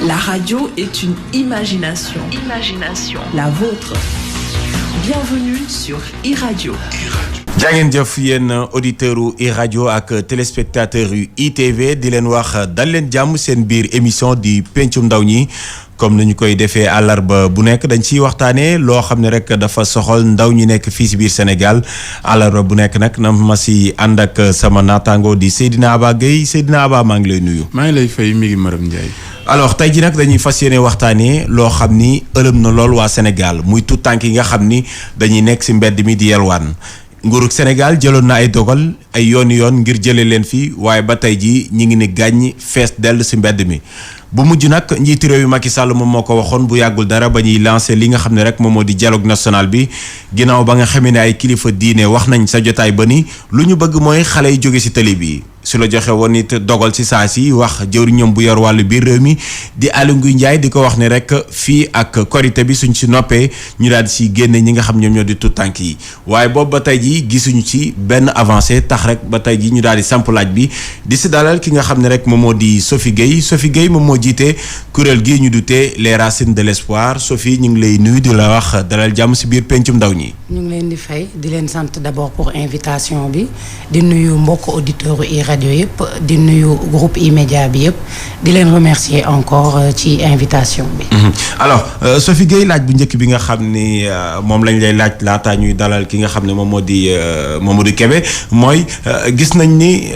La radio est une imagination. La vôtre. Bienvenue sur iRadio. jaa ngeen jëf yéen auditeurs u iRadio ak téléspectateurs yu ITV di leen wax dal leen jàmm seen biir émission di pencum ndaw ñi comme nañu koy defee àllarba bu nekk dañ ciy waxtaanee loo xam ne rek dafa soxal ndaw ñi nekk fii si biir Sénégal àllarba bu nekk nag na ma si ànd ak sama naataango di Seydina Aba Gueye Seydina Aba maa ngi lay nuyu. maa ngi lay fay mi ngi Maram Ndiaye. alors tey ji nag dañuy fas yéene waxtaanee loo xam ni ëlëm na lool waa Sénégal muy tout tànk yi nga xam ni dañuy nekk si mbedd mi di yelwaan nguurug Sénégal jëloon na ay dogal ay yoon ngir jëlee leen fii waaye ba tey jii ñi ngi ni gàññ fees dell si mbedd mi bu mujj nag njiitu réew yi Macky Sall moom moo ko waxoon bu yàggul dara ba ñuy lancé li nga xam ne rek moom moo di dialogue national bi ginnaaw ba nga xamee ne ay kilifa diine wax nañ sa jotaay ba ni lu ñu bëgg mooy xale yi jóge si tali bi su la joxe woon it dogal si saa si wax jëwriñam bu yor wàllu biir réew mi di Aly Ngouille Ndiaye di ko wax ne rek fii ak korité bi suñ si noppee ñu daal di si génne ñi nga xam ñoom ñoo di tout tànk yi waaye boobu ba tey ji gisuñu ci benn avancé tax rek ba tey ji ñu daal di samp laaj bi di si dalal ki nga xam ne rek moom moo di Sophie Gueye moom moo jiite kuréel gi ñu dutee les racines de l'espoir Sophie ñu ngi lay nuyu di la wax dalal jàmm si biir pencum ndaw ñi. ñu ngi leen di fay di leen sant d'abord pour invitation bi di nuyu mbokk auditeurs yi rajo yëpp di nuyu groupe E-Média bi yëpp di leen remercier encore ci invitation bi. alors Sophie Gueye laaj bu njëkk bi nga xam ni moom lañ lay laaj laataa ñuy dalal ki nga xam ne moom moo di Mamadou Kébé mooy gis nañ ni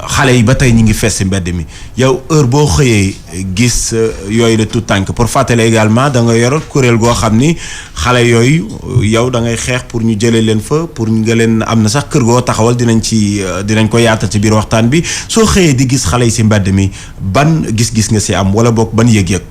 xale yi ba tey ñu ngi fees si mbedd mi yow heure boo xëyee gis yooyu la tout tànk pour fàttali également da nga yor kuréel goo xam ni xale yooyu yow da ngay xeex pour ñu jëlee leen fa pour nga leen am na sax kër goo taxawal dinañ ko yaatal ci biir waxtaan bi soo xëyee di gis xale yi si mbedd mi ban gis-gis nga si am wala boog ban yëg-yëg.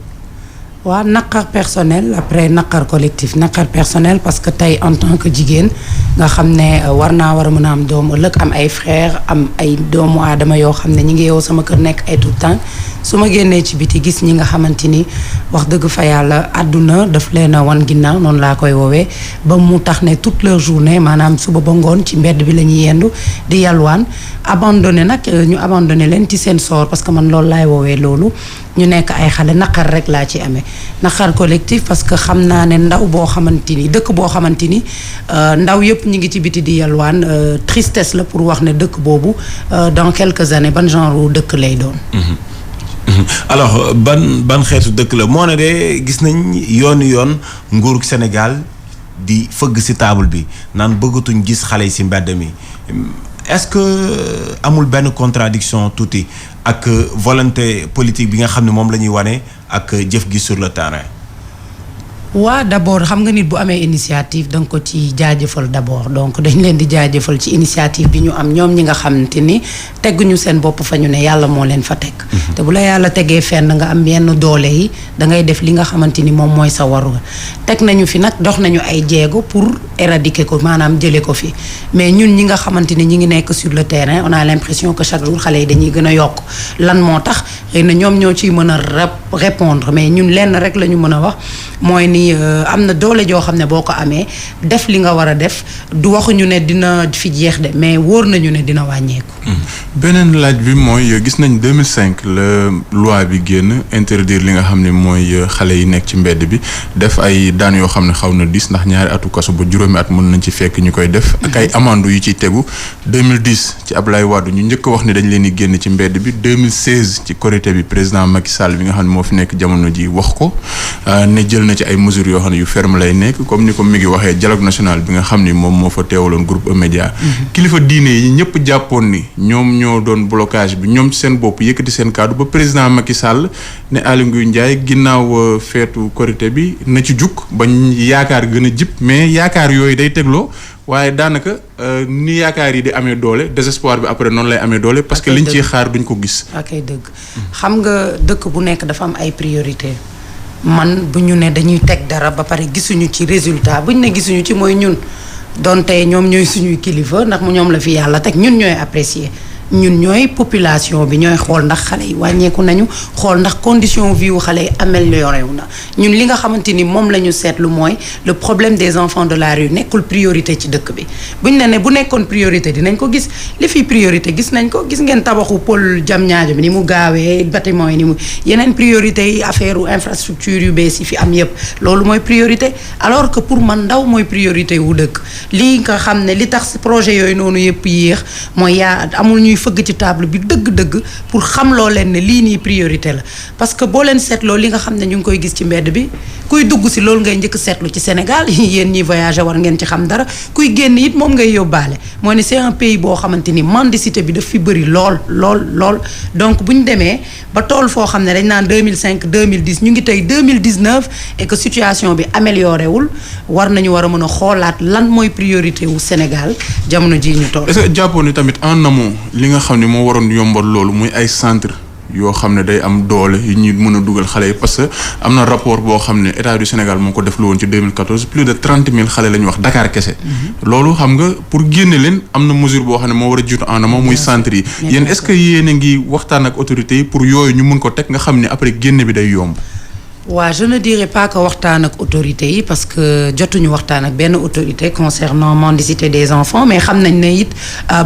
waaw naqar personnel après naqar collectif naqar personnel parce que tey en tant que jigéen nga xam ne war a mën a am doom ëllëg am ay frère am ay doomu aadama yoo xam ne ñi ngi yow sama kër nekk ay tout temps su ma génnee ci biti gis ñi nga xamante ni wax dëgg fa yàlla àdduna daf leen a wan ginnaaw noonu laa koy woowee ba mu tax ne toute leur journée maanaam suba ba ngoon ci mbedd bi la ñuy yendu di yalwaan abandonné nag ñu abandonné leen ci seen sort parce que man loolu laay woowee loolu ñu nekk ay xale naqar rek laa ci amee naqar collectif parce que xam naa ne ndaw boo xamante ni dëkk boo xamante ni ndaw yëpp ñu ngi ci biti di yalwaan tristesse la pour wax ne dëkk boobu dans quelques années ban genre dëkk lay doon. alors ban xeetu dëkk la moo ne de gis nañ yoon nguurug Sénégal di fëgg ci table bi naan bëggatuñ gis xale yi ci mbedd mi est-ce que amul benn contradiction tuuti ak volonté politique bi nga xam ne moom la ñuy wane ak jëf gi sur le terrain. waa d'abord xam nga nit bu amee initiative danga ko ci jaajëfal d'abord donc dañ leen di jaajëfal ci initiative bi ñu am ñoom ñi nga xamante ni tegguñu seen bopp fa ñu ne yàlla moo leen fa teg. te bu la yàlla tegee fenn nga am yenn doole yi da ngay def li nga xamante ni moom mooy sa waru teg nañu fi nag dox nañu ay jéego pour éradiquer ko maanaam jëlee ko fi mais ñun ñi nga xamante ni ñi ngi nekk sur le terrain on a l'impression que chaque jour xale yi dañuy gën a yokk lan moo tax xëy na ñoom ñoo ciy mën a répondre mais ñun lenn rek la ñu mën a wax mooy ni am na doole joo xam ne boo ko amee def li nga war a def du waxuñu ne dina fi jeex de mais wóor nañu ne dina wàññeeku. beneen laaj bi mooy gis nañ 2005 la loi bi génn interdire li nga xam ne mooy xale yi nekk ci mbedd bi def ay daan yoo xam ne xaw na dis ndax ñaari atu kaso ba juróomi at mën nañ ci fekk ñu koy def. ak ay amende yu ciy tegu 2010 ci Ablaye Wade ñu njëkk a wax ne dañ leen di génn ci mbedd bi 2016 ci Korité bi président Macky Sall bi nga xam ne moo fi nekk jamono ji wax ko ne jël na ci ay mesures yoo xam ne yu ferme lay nekk comme ni ko mi ngi waxee dialogue national bi nga xam ni moom moo fa teewaloon groupe E-Média kilifa diine yi ñëpp jàppoon ni ñoom ñoo doon blocage bi ñoom ci seen bopp yëkkati seen kaddu ba président Macky Sall ne Aly Ngouille Ndiaye ginnaaw feetu Korité bi na ci jug bañ yaakaar gën a jib mais yaakaar yooyu day tegloo waaye daanaka ni yaakaar yi di amee doole désespoir bi après noonu lay amee doole parce que liñ ciy xaar duñ ko gis. akay dëgg xam nga dëkk bu nekk dafa am ay priorité man bu ñu ne dañuy teg dara ba pare gisuñu ci résultat bu ñu ne gisuñu ci mooy ñun donte ñoom ñooy suñuy kilifa ndax mu ñoom la fi yàlla teg ñun ñooy apprécier ñun ñooy population bi ñooy xool ndax xale yi wàññeeku nañu xool ndax condition vie wu xale yi amélioré wu na ñun li nga xamante ni moom la ñu seetlu mooy le problème des enfants de la rue nekkul priorité ci dëkk bi buñ ne bu nekkoon priorité dinañ ko gis li fi priorité gis nañ ko gis ngeen tabaxu pôle Diamniadio bi ni mu gaawee bâtiment yi ni mu yeneen priorité yi affaire infrastructure yu bees yi fi am yépp loolu mooy priorité alors que pour man ndaw mooy priorité wu dëkk lii nga xam ne li tax projet yooyu noonu yépp yéex mooy amul ñuy fëgg ci table bi dëgg-dëgg pour xam loo leen ne lii nii priorité la parce que boo leen seetloo li nga xam ne ñu ngi koy gis ci mbedd bi kuy dugg si loolu ngay njëkk seetlu ci Sénégal yéen ñi voyagé war ngeen ci xam dara kuy génn it moom ngay yóbbaale mooy ne c'est un pays boo xamante ni mendicité bi daf fi bëri lool donc bu ñu demee ba tool foo xam ne dañ naan 2005 2010 ñu ngi tey 2019 et que situation bi amélioré wul war nañu war a mën a xoolaat lan mooy priorité wu Sénégal jamono jii ñu toll. est-ce que jàppoon ni tamit en amont li nga xam ne moo waroon yombal loolu muy ay centre yoo xam ne day am doole yu ñuy mën a dugal xale yi parce que am na rapport boo xam ne état du Sénégal moo ko def lu woon ci 2014 plus de 30 000 xale la ñu wax Dakar kese. loolu xam nga pour génne leen am na mesure boo xam ne moo war a jiitu en amont muy centre yi. yéen est-ce que yéen a ngi waxtaan ak autorités yi pour yooyu ñu mën ko teg nga xam ne après génne bi day yomb. waaw je ne dirais pas que waxtaan ak autorités yi parce que jotuñu waxtaan ak benn autorité concernant mendicité des enfants mais xam nañ ne it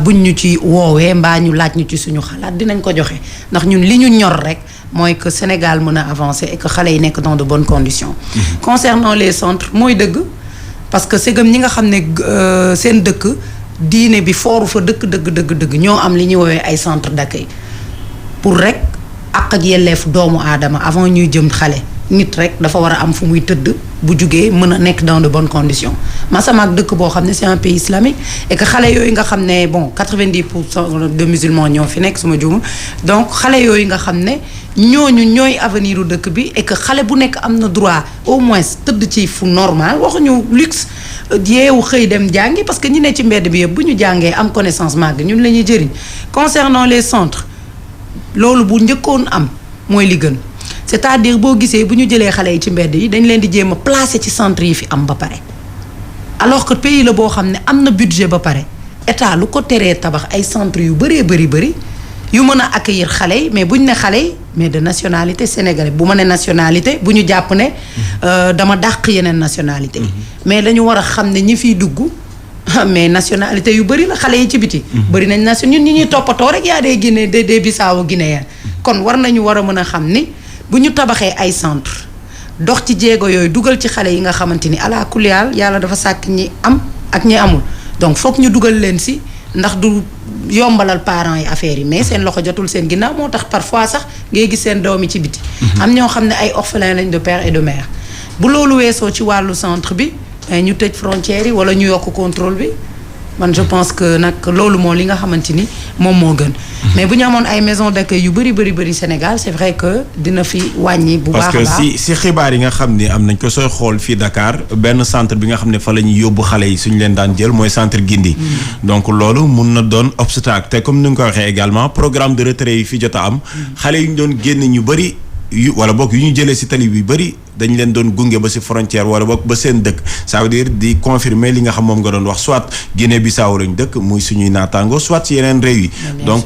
buñ ñu ci woowee mbaa ñu laaj ñu ci suñu xalaat dinañ ko joxe ndax ñun li ñu ñor rek mooy que Sénégal mën a avancer et que xale yi nekk dans de bonnes conditions. Concernant les centres mooy dëgg parce que c'est comme ñi nga xam ne seen dëkk diine bi fooru fa dëgg ñoo am li ñuy woowee ay centre d'accueil pour rek àq ak yelleef doomu aadama avant ñuy jëm xale. nit rek dafa war a am fu muy tëdd bu jugee mën a nekk dans de bonnes conditions masama ak dëkk boo xam ne c'est un pays islamique et que xale yooyu nga xam ne bon 90% de musulmans ñoo fi nekk suma juum donc xale yooyu nga xam ne ñooñu ñooy avenir u dëkk bi et que xale bu nekk am na droit au moins tëdd ci fu normal waxuñu luxe yeewu xëy dem jàngi parce que ñi ne ci mbedd bi yëpp bu ñu jàngee am connaissance màgg ñun la ñuy jëriñ concernant les centres loolu bu njëkkoon am mooy li gën c'est-à-dire boo gisee bu ñu jëlee xale yi ci mbedd yi dañ leen di jéem a placer ci centre yi fi am ba pare alors que pays la boo xam ne am na budget ba pare état lu ko teree tabax ay centres yu bëree bëri yu mën a accueillir xale yi mais bu ñu ne xale yi mais de nationalité sénégalaise bu ma ne nationalité bu ñu jàpp ne dama dàq yeneen nationalité mais dañu war a xam ne ñi fiy dugg mais nationalité yu bëri la xale yi ci biti bëri nañ nation ñun ñi ñuy toppatoo rek yaa dee Guinée des Bissau guinéen kon war nañu war a mën a xam ni bu ñu tabaxee ay centre dox ci jéego yooyu dugal ci xale yi nga xamante ni ala kuliyal yàlla dafa sàkk ñi am ak ñi amul donc foog ñu dugal leen si ndax du yombalal parents yi affaire yi mais seen loxo jotul seen ginnaaw moo tax parfois sax ngay gis seen doom yi ci biti am ñoo xam ne ay orphelins lañ de père et de mère bu loolu weesoo ci wàllu centre bi ñu tëj frontières yi wala ñu yokk contrôle bi man je pense que nag loolu moo li nga xamante ni moom moo gën mais bu ñu amoon ay maison d'accueil yu bëri Sénégal c'est vrai que dina fi wàññi bu baax a baax parce que si xibaar yi nga xam ni am nañ ko sooy xool fii Dakar benn centre bi nga xam ne fa la ñuy yóbbu xale yi suñu leen daan jël mooy centre Gindi donc loolu mun na doon obstacle te comme ni nga ko waxee également programme de retrait yi fi jot a am xale yu ñu doon génn ñu bëri wala bokk yu ñu jëlee si tali bi bëri dañ leen doon gunge ba si frontière wala bokk ba seen dëkk ça veut dire di confirmer li nga xam moom nga doon wax soit Guinée Bissau lañ dëkk muy suñuy naataango soit ci yeneen réew yi donc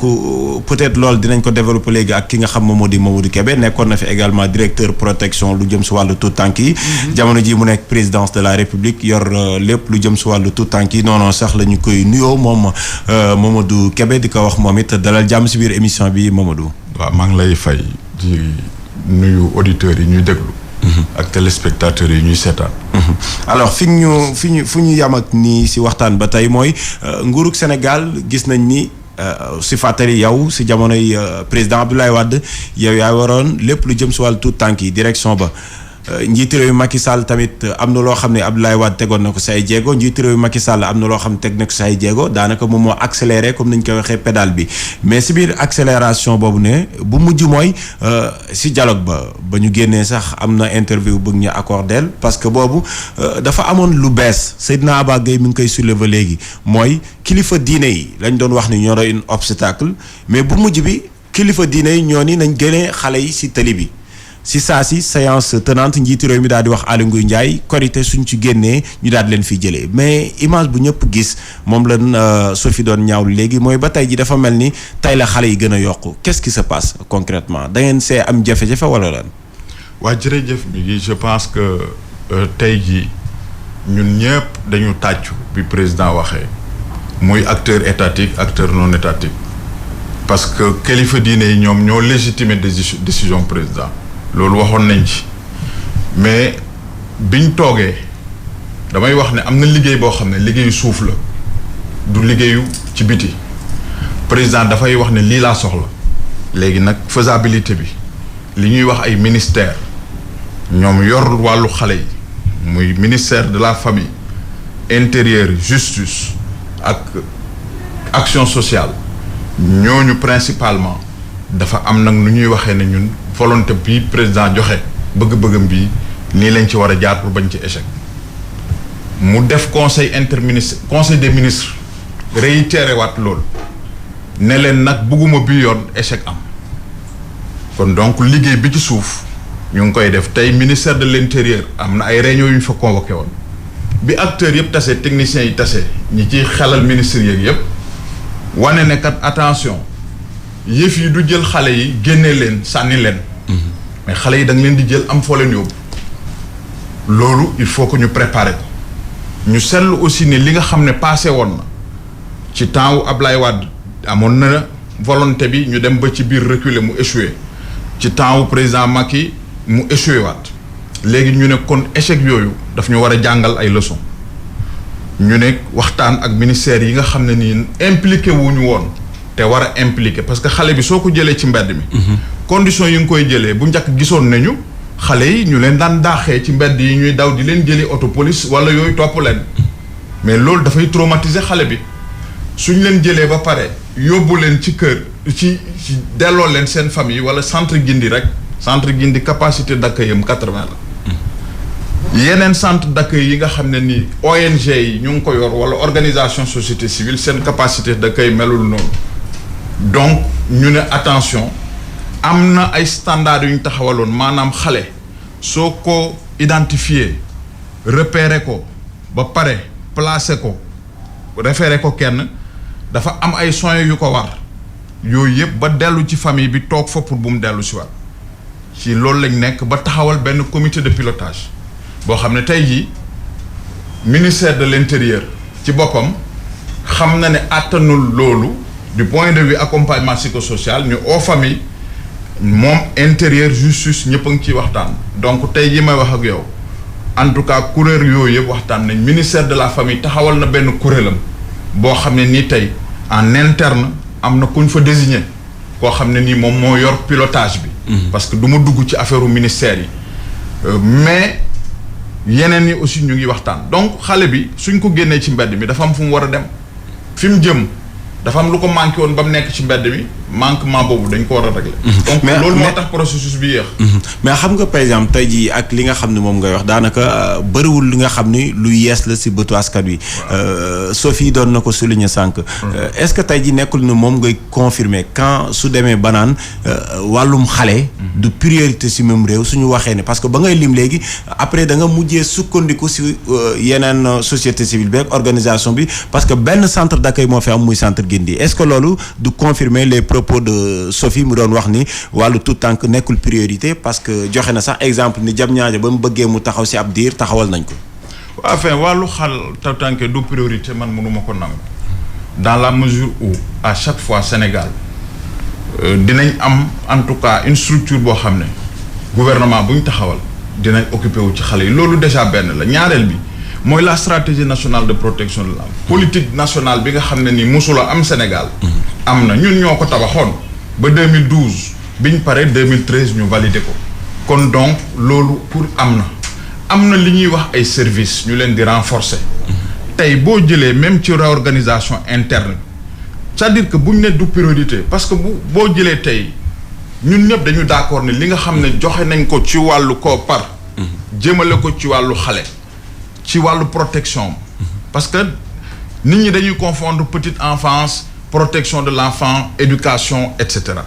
peut-être loolu dinañ ko développer léegi ak ki nga xam moom moo di Mamadou Kébé nekkoon na fi également directeur protection lu jëm si wàllu tout tànk yi jamono ji mu nekk présidence de la République yor lépp lu jëm si wàllu tout tànk yi noonu sax la ñu koy nuyoo moom Mamadou Kébé di ko wax moom it dalal jàmm si biir émission bi Mamadou. waaw maa ngi lay fay di nuyu auditeurs yi ñuy déglu. ak téléspectateurs yi ñuy seetaan. alors fu ñu yam ak nii si waxtaan ba tey mooy nguurug Sénégal gis nañ ni si fàttali yow si jamonoy président Abdoulaye Wade yow yaa waroon lépp lu jëm si wàllu tout tànk yi direction ba. njiitu réew Macky Sall tamit am na loo xam ne Abdoulaye Wade tegoon na ko say jéego njiitu réew Macky Sall am na loo xam ne teg na ko say jéego daanaka moom moo accéléré comme nañ koy waxee pédale bi mais si biir accélération boobu ne bu mujj mooy si dialogue ba ñu génnee sax am na interview bëgg ñu accordeel parce que boobu dafa amoon lu bees Seydina Aba Gueye mi ngi koy soulever léegi mooy kilifa diine yi lañ doon wax ni ñoo doon une obstacle mais bu mujj bi kilifa diine yi ñoo ni nañ génnee xale yi si tali bi si saa si séance tenante njiiti réew mi daal di wax Aly Ngouille Ndiaye korité suñ ci génnee ñu daal di leen fiy jëlee mais image bu ñëpp gis moom la Sophie doon ñaawlu léegi mooy ba tey ji dafa mel ni tey la xale yi gën a yokku qu'est-ce qui se passe concrètement da ngeen see am jafe-jafe wala lan. waa jërëjëf bi je pense que tey jii ñun ñëpp dañu tàccu bi président waxee muy acteur étatique acteur non étatique parce que kilifa diine yi ñoom ñoo légitimer décision président loolu waxoon nañ ci mais biñ toogee damay wax ne am na liggéey boo xam ne liggéeyu suuf la du liggéeyu ci biti président dafay wax ne lii laa soxla léegi nag faisabilité bi li ñuy wax ay ministère ñoom yor wàllu xale yi muy ministère de la famille intérieur justice ak action sociale ñooñu principalement dafa am nag nu ñuy waxee ne ñun volonté bi président joxe bëgg-bëggam bi nii lañ ci war a jaar pour bañ ci échec mu def conseil des ministres réitéré waat loolu ne leen nag bëgguma bi yoon échec am kon donc liggéey bi ci suuf ñu ngi koy def tey ministère de l'intérieur am na ay réunions yu ñu fa convoqué woon bi acteurs yëpp tase techniciens yi tase ñi ciy xelal ministres yeeg yëpp wane ne kat attention yëf yi du jël xale yi génne leen sànni leen. mais xale yi da nga leen di jël am foo leen yóbbu. loolu il faut que ñu préparer ko ñu seetlu aussi ne li nga xam ne passé woon na ci temps wu Ablaye Wade amoon na volonté bi ñu dem ba ci biir reculer mu échoué ci temps wu président Macky mu échoué waat léegi ñu ne kon échec yooyu daf ñu war a jàngal ay leçons ñu ne waxtaan ak ministères yi nga xam ne nii impliqué wuñu woon te war a impliqué parce que xale bi soo ko jëlee ci mbedd mi. conditions yi nga koy jëlee bu njëkk gisoon nañu xale yi ñu leen daan daaxee ci mbedd yi ñuy daw di leen jëli auto police wala yooyu topp leen mais loolu dafay traumatiser xale bi suñ leen jëlee ba pare yóbbu leen ci kër ci delloo leen seen famille wala centre Gindi rek centre Gindi capacité d'accueil am 80 la. yeneen centre d'accueil yi nga xam ne ni ONG yi ñu ngi ko yor wala organisation société civile seen capacité d'accueil melul noonu donc ñu ne attention am na ay standards yu ñu taxawaloon maanaam xale soo ko identifier repérer ko ba pare placer ko référer ko kenn dafa am ay soins yu ko war yooyu yëpp ba dellu ci famille bi toog fa pour bu mu dellu si waat ci loolu lañ nekk ba taxawal benn comité de pilotage boo xam ne tey jii ministère de l'intérieur ci boppam xam na ne àttanul loolu du point de vue accompagnement psychosocial ñu aux famille moom intérieur justice ñëpp a ngi ciy waxtaan donc tey jii may wax ak yow en tout cas kuréel yooyu yëpp waxtaan nañ ministère de la famille taxawal na benn kuréelam boo xam ne nii tey en interne am na kuñ fa désigné koo xam ne nii moom moo yor pilotage bi. parce que du ma dugg ci affaire ministère yi mais. yeneen yi aussi ñu ngi waxtaan donc xale bi suñ ko génnee ci mbedd mi dafa am fu mu war a dem fi mu jëm dafa am lu ko manqué woon ba mu nekk ci mbedd mi manquement boobu dañ ko war a régler. donc loolu moo tax processus bi yéex. mais xam nga par exemple tey jii ak li nga xam ne moom ngay wax daanaka bëriwul li nga xam ni lu yees la si bëtu askan wi. Sophie doon na ko souligner sànq. est-ce que tey jii nekkul ni moom ngay confirmer quand su demee banaan wàllum xale. du priorité si même réew suñu waxee ne parce que ba ngay lim léegi après da nga mujjee sukkandiku si yeneen société civile bi ak organisation bi parce que benn centre d'accueil moo fi am muy centre Gindi est-ce que loolu du confirmer les propos de Sophie mu doon wax ni wàllu tout tànk nekkul priorité parce que joxe na sax exemple ni Diamniadio ba mu bëggee mu taxaw si ab diir taxawal nañ ko. enfin wàllu tout tànk du priorité man mënuma ko nangu dans la mesure où à chaque fois Sénégal dinañ am en tout cas une structure boo xam ne gouvernement bu ñu taxawal dinañ occupé wu ci xale yi loolu déjà benn la ñaareel bi mooy la stratégie nationale de protection de l'enfant politique nationale bi nga xam ne ni mosula am Sénégal am na ñun ñoo ko tabaxoon ba 2012 biñ pare 2013 ñu validé ko kon donc loolu pour am na li ñuy wax ay services ñu leen di renforcer tey boo jëlee même ci réorganisation interne c'est-à-dire que buñ ne du priorité parce que boo jëlee tey ñun ñëpp dañu d'accord ne li nga xam ne joxe nañ ko ci wàllu koppar jëmale ko ci wàllu xale ci wàllu protection parce que nit ñi dañuy confondre petite enfance protection de l'enfant éducation et cetera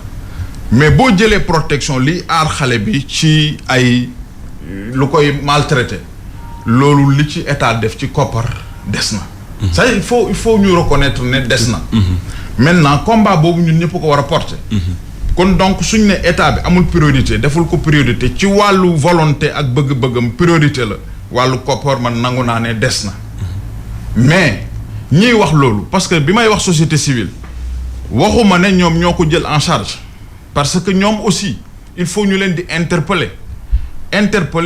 mais boo jëlee protection li aar xale bi ci ay lu koy maltraité loolu li ci état def ci koppar des na. ça il faut ñu reconnaître ne des na. maintenant combat boobu ñun ñëpp ko war a porter. kon donc suñ ne état bi amul priorité deful ko priorité ci wàllu volonté ak bëgg-bëggam priorité la wàllu koppar man nangu naa ne des na mais ñiy wax loolu parce que bi may wax société civile waxuma ne ñoom ñoo ko jël en charge parce que ñoom aussi il faut ñu leen di interpeller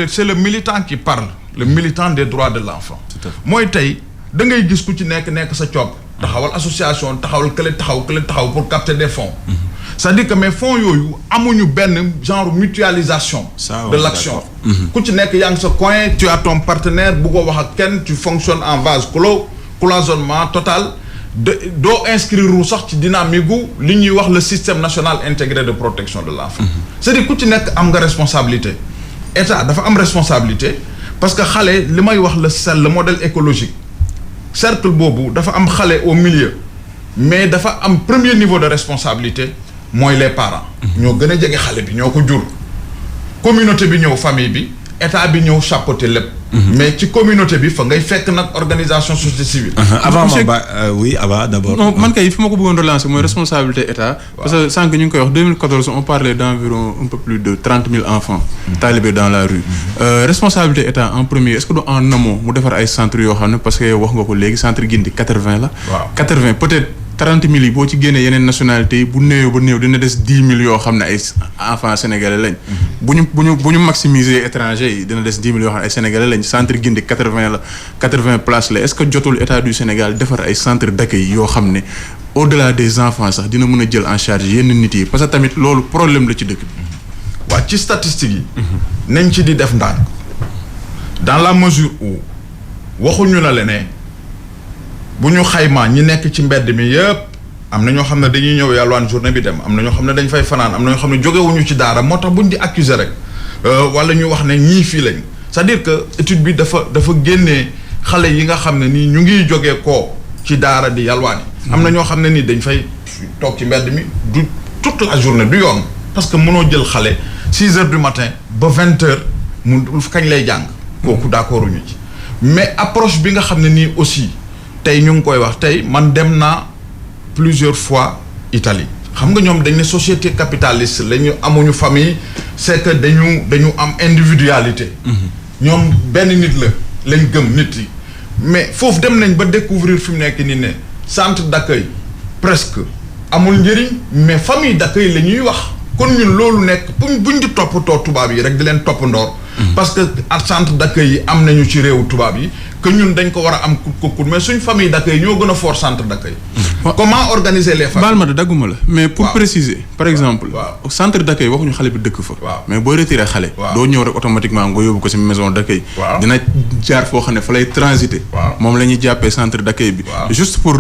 c'est le militant qui parle le militant des droits de l'enfant mooy tey da ngay gis ku ci nekk sa coop taxawal association taxawal kële taxaw pour capter des fonds c'est-à-dire que mais fonds yooyu amuñu benn genre mutualisation de l'action ku ci nekk yaa ngi sa coin tu as ton partenaire bu ko wax ak kenn tu fonctionnes en vase clos cloisonnement total doo inscrire sax ci dynamique gu li ñuy wax le système national intégré de protection de l'enfant c'est-à-dire ku ci nekk am nga responsabilité état dafa am responsabilité parce que xale li may wax le modèle écologique cercle boobu dafa am xale au milieu mais dafa am premier niveau de responsabilité mooy les parents ñoo gën a jege xale bi ñoo ko jur communauté bi ñëw famille bi état bi ñëw chapeauter lépp mais ci communauté bi fa ngay fekk nag organisation société civile avant oui Aba d'abord non man kay fi ma ko bëggoon relancer mooy responsabilité état parce que sànq ñu ngi koy wax 2014 on parlait d'environ un peu plus de 30 000 enfants talibés dans la rue responsabilité état en premier est-ce que du en amont mu defar ay centres yoo xam ne parce que wax nga ko léegi centre Guindi 80 la 80 peut-être 30 000 yi boo ci génnee yeneen nationalité yi bu néew ba néew dina des 10 000 yoo xam ne ay enfants sénégalais lañ. bu ñu maximiser étrangers yi dina des 10 000 yoo xam ne ay sénégalais lañ centre Guindi 80 places la est-ce que jotul état du Sénégal defar ay centre d'accueil yoo xam ne au-delà des enfants sax dina mën a jël en charge yenn nit yi parce que tamit loolu problème la ci dëkk bi. waa ci statistiques yi. nañ ci di def ndànk dans la mesure où waxuñu la ne. bu ñu xaymaa ñi nekk ci mbedd mi yëpp am na ñoo xam ne dañuy ñëw yàlwaan journée bi dem am na ñoo xam ne dañ fay fanaan am na ñoo xam ne jógewuñu ci daara moo tax buñ di accuser rek wala ñu wax ne ñii fii lañ c'est-à-dire que étude bi dafa génnee xale yi nga xam ne nii ñu ngi jógee koo ci daara di yàlwaan yi am na ñoo xam ne nii dañ fay toog ci mbedd mi du toute la journée du yoon parce que mënoo jël xale 6 heures du matin ba 20 heures mu kañ lay jàng kooku d'accord uñu ci mais approche bi nga xam ne nii aussi tey ñu ngi koy wax tey man dem naa plusieurs fois Italie xam nga ñoom dañ ne société capitaliste la ñu amuñu famille c'est que dañu am individualité ñoom benn nit lañ gëm nit yi mais foofu dem nañ ba découvrir fi mu nekk ni ne centre d'accueil presque amul njëriñ mais famille d'accueil la ñuy wax kon ñun loolu nekk buñ di toppatoo tubaab yi rek di leen toppandoor parce que centre d'accueil yi am nañu ci réewu tubaab yi que ñun dañ ko war a am kut mais suñ famille d'accueil ñoo gën a fort centre d'accueil. Comment organiser les familles. baal ma de dagguma la mais pour préciser par exemple. centre d'accueil waxuñu xale bi dëkk fa. mais boo retiré xale. doo ñëw rek automatiquement nga yóbbu ko ci maison d'accueil. dina jaar foo xam ne fa lay transiter. moom la ñuy jàppee centre d'accueil bi. juste pour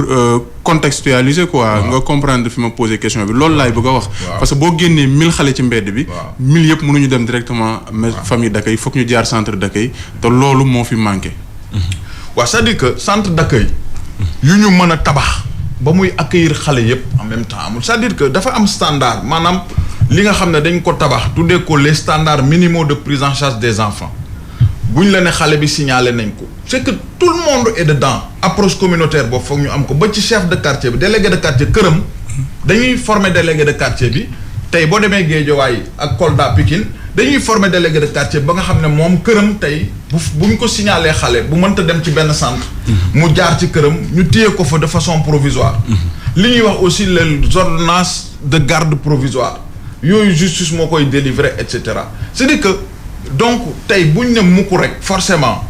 contextualiser quoi. nga comprendre fi ma poser question bi loolu laay bëgg a wax. parce que boo génnee 1000 xale ci mbedd bi. 1000 yëpp mënuñu dem directement famille d'accueil foog ñu jaar centre d'accueil te loolu moo fi manqué. waaw c'est-à-dire que centre d'accueil yu ñu mën a tabax ba muy accueillir xale yépp en même temps amul c'est-à-dire que dafa am standard maanaam li nga xam ne dañ ko tabax tuddee ko les standards minimaux de prise en charge des enfants buñ la ne xale bi signalé nañ ko c'est que tout le monde est dedans approche communautaire boobu foog ñu am ko ba ci chef de quartier bi délégué de quartier këram dañuy former délégué de quartier bi tey boo demee Guédiawaye ak Kolda Pikine dañuy former délégué de quartier ba nga xam ne moom këram tey buñ ko signalé xale bu mënta dem ci benn centre mu jaar ci këram ñu téye ko fa de façon provisoire li ñuy wax aussi les ordonnances de garde provisoire yooyu justice moo koy délivrer et cetera c'est-à-dire que donc tey buñ ne mukk rek forcément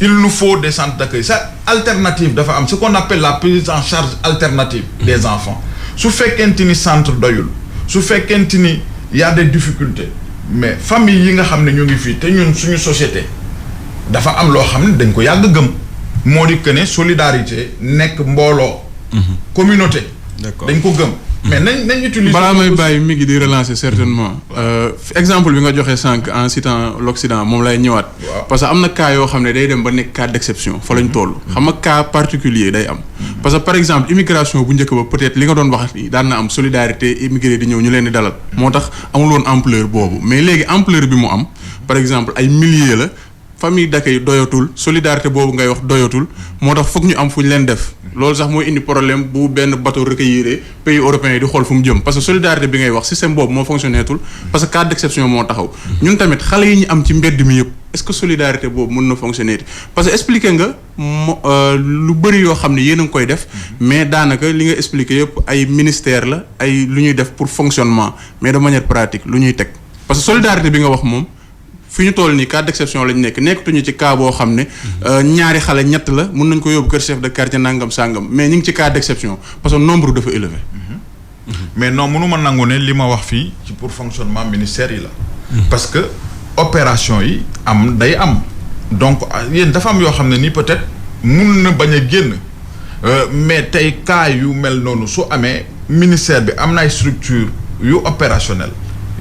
il nous faut des centres d'accueil ça alternative dafa am ce qu'on appelle la prise en charge alternative des enfants su fekkente ni centre doyul su fekkente ni y a des difficultés mais famille yi nga xam ne ñu ngi fii te ñun suñu société dafa am loo xam ne dañ ko yàgg gëm moo di que ne solidarité nekk mbooloo communauté dañ ko gëm mais nañ utiliser balaa may bàyyi mi ngi di relancer certainement exemple bi nga joxe sànq en citant l'Occident moom lay ñëwaat parce que am na cas yoo xam ne day dem ba nekk cas d'exception fa lañ toll xam nga cas particulier day am parce que par exemple immigration bu njëkk ba peut-être li nga doon wax daan na am solidarité immigré di ñëw ñu leen di dalal. moo tax amul woon ampleur boobu mais léegi ampleur bi mu am par exemple ay milliers la famille d'accueil doyatul solidarité boobu ngay wax doyatul moo tax foog ñu am fu ñu leen def. loolu sax mooy indi problème bu benn bateau recueillir pays européens yi di xool fu mu jëm parce que solidarité bi ngay wax système boobu moo fonctionné tul parce que cas d'exception moo taxaw. ñun tamit xale yi ñu am ci mbedd mi yëpp est-ce que solidarité boobu mën na fonctionner parce que expliqué nga lu bëri yoo xam ne yéen a ngi koy def mais daanaka li nga expliqué yëpp ay ministère la ay lu ñuy def pour fonctionnement mais de manière pratique lu ñuy teg parce que solidarité bi nga wax moom. fi ñu toll nii cas d'exception lañ nekkatuñu ci cas boo xam ne ñaari xale ñett la mun nañ ko yóbbu kër chef de quartier nangam sangam mais ñu ngi ci cas d'exception parce que nombre dafa élevé. mais non mënuma nangu ne li ma wax fii ci pour fonctionnement ministère yi la. parce que opération yi day am donc yéen dafa am yoo xam ne nii peut-être mun na bañ a génn mais tey cas yu mel noonu su amee ministère bi am na ay structure yu opérationnel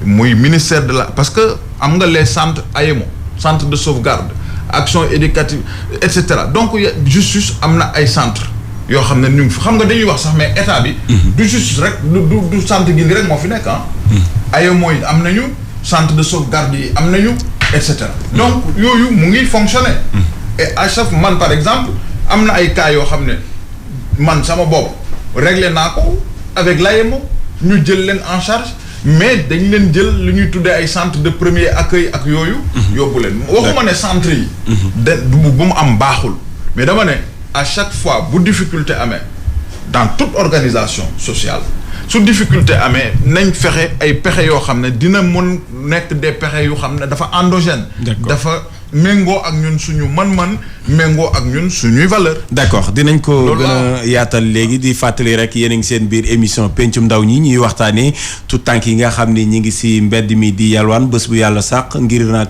muy ministère de la parce que am nga les centres AEMO centre de sauvegarde action éducative et cetera donc justice am na ay centres yoo xam ne ñu ngi fi xam nga dañuy wax sax mais état bi. du justice rek du centre gi rek moo fi nekk ah. AEMO yi am nañu centre de sauvegarde yi am nañu et cetera. donc yooyu mu ngi fonctionner. et à chaque man par exemple am na ay cas yoo xam ne man sama bopp réglé naa ko avec l'AEMO ñu jël leen en charge. mais dañ leen jël lu ñuy tuddee ay centre de premier accueil ak yooyu. yóbbu leen waxuma ne centre yi. bu mu am baaxul. mais dama ne à chaque fois bu difficulté amee dans toute organisation sociale su difficulté amee nañ fexe ay pexe yoo xam ne dina mën nekk des pexe yoo xam ne dafa endogène. dafa méngoo ak ñun suñu man-man méngoo ak ñun suñuy valeur. d'accord dinañ ko gën a yaatal léegi di fàttali rek yéen a ngi seen biir émission pencum ndaw ñi ñuy waxtaanee tout tànk yi nga xam ni ñi ngi si mbedd mi di yalwaan bés bu yàlla sàq ngir nag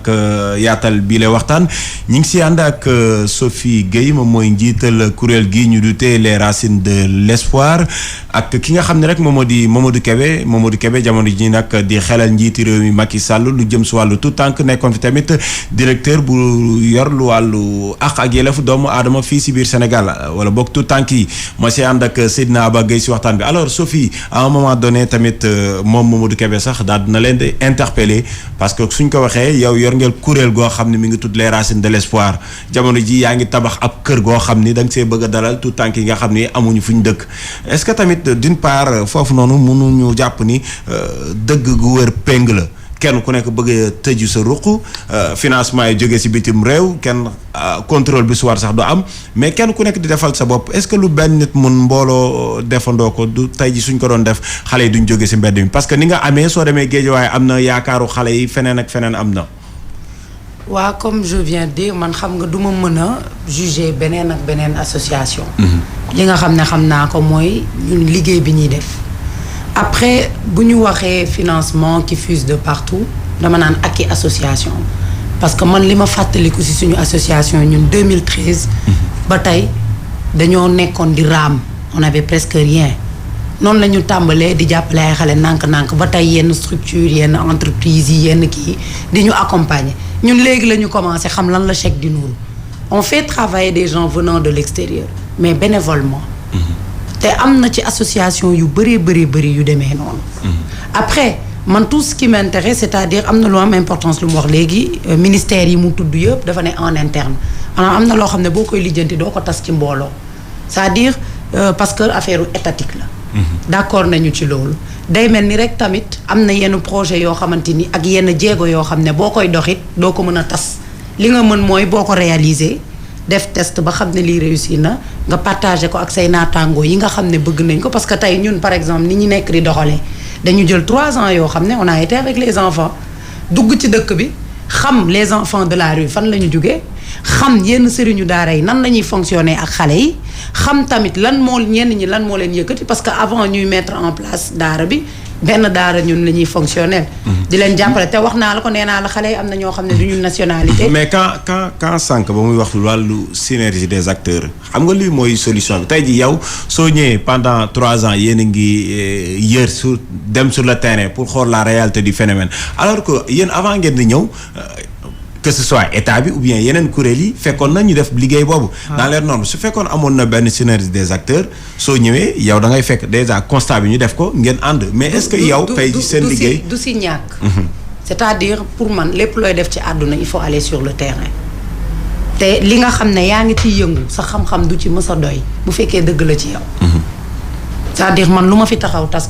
yaatal bii lay waxtaan ñi ngi si ànd ak Sophie Gueye moom mooy njiital kuréel gi ñu dutee les racines de l'espoir ak ki nga xam ne rek moom moo di Mamadou Kébé jamono ji nag di xelal njiiti réew mi Macky Sall lu jëm si wàllu tout tànk nekkoon fi tamit directeur bu yor lu wàllu ak yelleefu doomu aadama fii si biir Sénégal wala boog tout tànk yi ma si ànd ak Seydina Aba Gueye si waxtaan bi alors Sophie à un moment donné tamit moom Mamadou Kébé sax daal dina leen di interpeller parce que suñ ko waxee yow yor ngeen kuréel goo xam ne mi ngi tudd les racines de l'espoir jamono ji yaa ngi tabax ab kër goo xam ni da nga see bëgg a dalal tout tànk yi nga xam ni amuñu fu ñu dëkk est-ce que tamit d'une part foofu noonu mënuñu jàpp ni dëgg gu wër péng la kenn ku nekk bëgg a tëju sa ruq financement yi jógee si bitim réew kenn contrôle bi su war sax du am mais kenn ku nekk di defal sa bopp est-ce que lu benn nit mun mbooloo defandoo ko du tey ji suñ ko doon def xale yi duñ jóge si mbedd mi parce que ni nga amee soo demee Guédiawaye am na yaakaaru xale yi feneen ak feneen am na. waaw comme je viens de dire man xam nga du ma mën a juger beneen ak beneen association. li nga xam ne xam naa ko mooy ñun liggéey bi ñuy def. après bu ñu waxee financement qui fuse de partout dama naan ak i association parce que man li ma fàttaliku ci suñu association ñun 2013 ba tey dañoo nekkoon di raam on avait presque rien noonu la ñu tàmbalee di jàppale ay xale nànk-nànk ba tey yenn structure yenn entreprise yi yenn kii di ñu accompagner ñun léegi la ñu commencé xam lan la chèque du Nourou on fait travailler des gens venant de l'extérieur mais bénévolement te am na ci association yu bëree yu demee noonu. après man tout ce qui m'intéresse c'est-à-dire am na lu am importance lu mu wax léegi ministère yi mu tudd yëpp dafa ne en interne maanaam am na loo xam ne boo koy lijjanti doo ko tas ci mbooloo c'est-à-dire parce que affaire étatique la. d'accord nañu ci loolu. day mel ni rek tamit am na yenn projet yoo xamante ni ak yenn jéego yoo xam ne boo koy doxit doo ko mën a tas li nga mën mooy boo ko réaliser. def test ba xam ne lii réussir na nga partagé ko ak say naataangoo yi nga xam ne bëgg nañ ko parce que tey ñun par exemple ni ñu nekk di doxalee dañu jël 3 ans yoo xam ne on a été avec les enfants dugg ci dëkk bi xam les enfants de la rue fan la ñu jugee xam yenn sëriñu daara yi nan la ñuy fonctionner ak xale yi xam tamit lan moo ñenn ñi lan moo leen yëkkati parce que avant ñuy mettre en place daara bi benn daara ñun la ñuy fonctionner. di leen jàppale te wax naa la ko nee naa la xale yi am na ñoo xam ne du ñu nationalité. mais quand sànq ba muy wax wàllu synergie des acteurs xam nga lii mooy solution bi tey ji yow soo ñëwee pendant 3 ans yéen a ngi yër dem sur le terrain pour xool la réalité du phénomène alors que yéen avant ngeen di ñëw que ce soit état bi ou bien yeneen kuréel yi fekkoon na ñu def liggéey boobu. dans les normes su fekkoon amoon na benn synergie des acteurs soo ñëwee yow da ngay fekk déjà constat bi ñu def ko ngeen ànd. mais est-ce que yow tey seen liggéey du si ñàkk. c'est-à-dire pour man lépp looy def ci àdduna il faut aller sur le terrain. te li nga xam ne yaa ngi ciy yëngu sa xam-xam du ci mës a doy bu fekkee dëgg la ci yow. c'est-à-dire man lu ma fi taxaw tas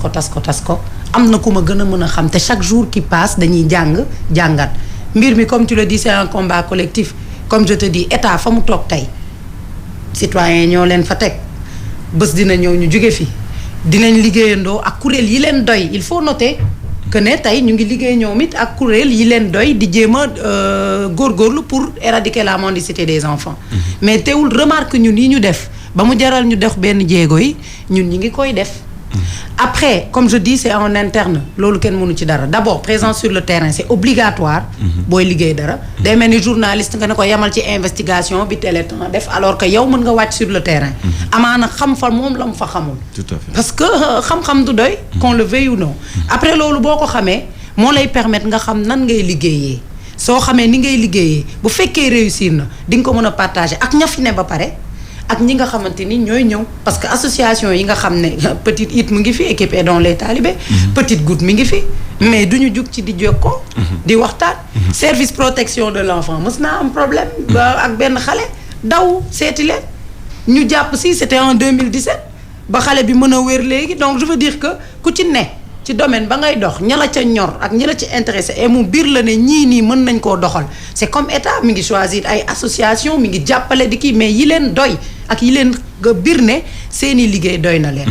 ko am na ku ma gën a mën a xam te chaque jour qui passe dañuy jàngat. mbir mi comme tu le dis c'est un combat collectif comme je te dis état fa mu toog tey citoyens ñoo leen fa teg bés dina ñëw ñu jóge fi dinañ liggéeyandoo ak kuréel yi leen doy il faut noter que ne tey ñu ngi liggéey ñoom it ak kuréel yi leen doy di jéem a góorgóorlu pour éradiquer la mendicité des enfants. mais teewul remarque ñun yi ñu def ba mu jaral ñu def benn jéego yi ñun ñi ngi koy def. après comme je dis c'est en interne loolu kenn mënu ci dara d'abord présence sur le terrain c'est obligatoire. booy liggéey dara. day mel ni journaliste nga ne ko yemal ci investigation bi Téléthon def alors que yow mën nga wàcc sur le terrain. amaana xam fa moom la mu fa xamul. tout à fait parce que xam-xam du doy. qu'on le veuille ou non. après loolu boo ko xamee moo lay permettre nga xam nan ngay liggéeyee soo xamee ni ngay liggéeyee bu fekkee réussir na di nga ko mën a partager ak ña fi ne ba pare. ak ñi nga xamante ni ñooy ñëw parce que association yi nga xam ne Petite It mu ngi fi équipe Aidons les Talibés. Petite Goutte mi ngi fi. mais du ñu jug ci di jokkoo. di waxtaan. service protection de l'enfant mës naa am problème. ba ak benn xale daw seeti leen ñu jàpp si c'était en 2017 ba xale bi mën a wér léegi donc je veux dire que ku ci ne ci domaine ba ngay dox ña la ca ñor ak ña la ci intéressé et mu biir la ne ñii nii mën nañ koo doxal c'est comme état mi ngi choisir ay association mi ngi jàppale di kii mais yi leen doy. ak yi leen nga biir ne seeni liggéey doy na leen.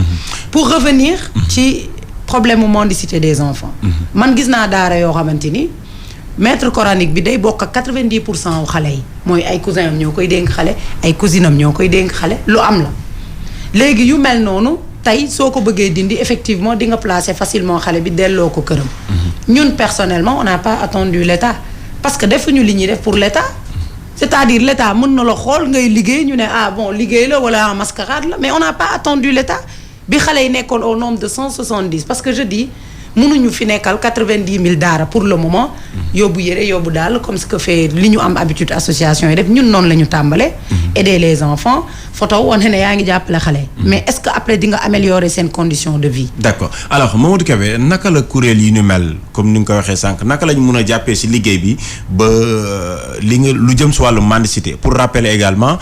pour revenir ci problème mu mendicité des enfants. man gis naa daara yoo xamante ni maître coranique bi day bokk ak 90% wu xale yi mooy ay cousin am ñoo koy dénk xale ay cousine am ñoo koy dénk xale lu am la. léegi yu mel noonu tey soo ko bëggee dindi effectivement di nga placer facilement xale bi delloo ko këram. ñun personnellement on n'a pas attendu l'État parce que defuñu li ñuy def pour l'État. c'est-à-dire l'État mën na la xool ngay liggéey ñu ne ah bon liggéey la wala en mascarade la mais on n'a pas attendu l'État bi xale yi nekkoon au nombre de 170 parce que je dis mënuñu fi nekkal 90 000 daara pour le moment. yóbbu yére yóbbu daal comme ce que fait li ñu am habitude association yi def ñun noonu la ñu tàmbalee. aider les enfants photo wane ne yaa ngi jàppale xale yi. mais est-ce que après di nga améliorer seen condition de vie. d'accord alors Mamadou Kébé naka la kuréel yi ñu mel comme ni nga ko waxee sànq naka lañ mun a jàppee ci liggéey bi ba li nga lu jëm ci wàllu mendicité pour rappeler également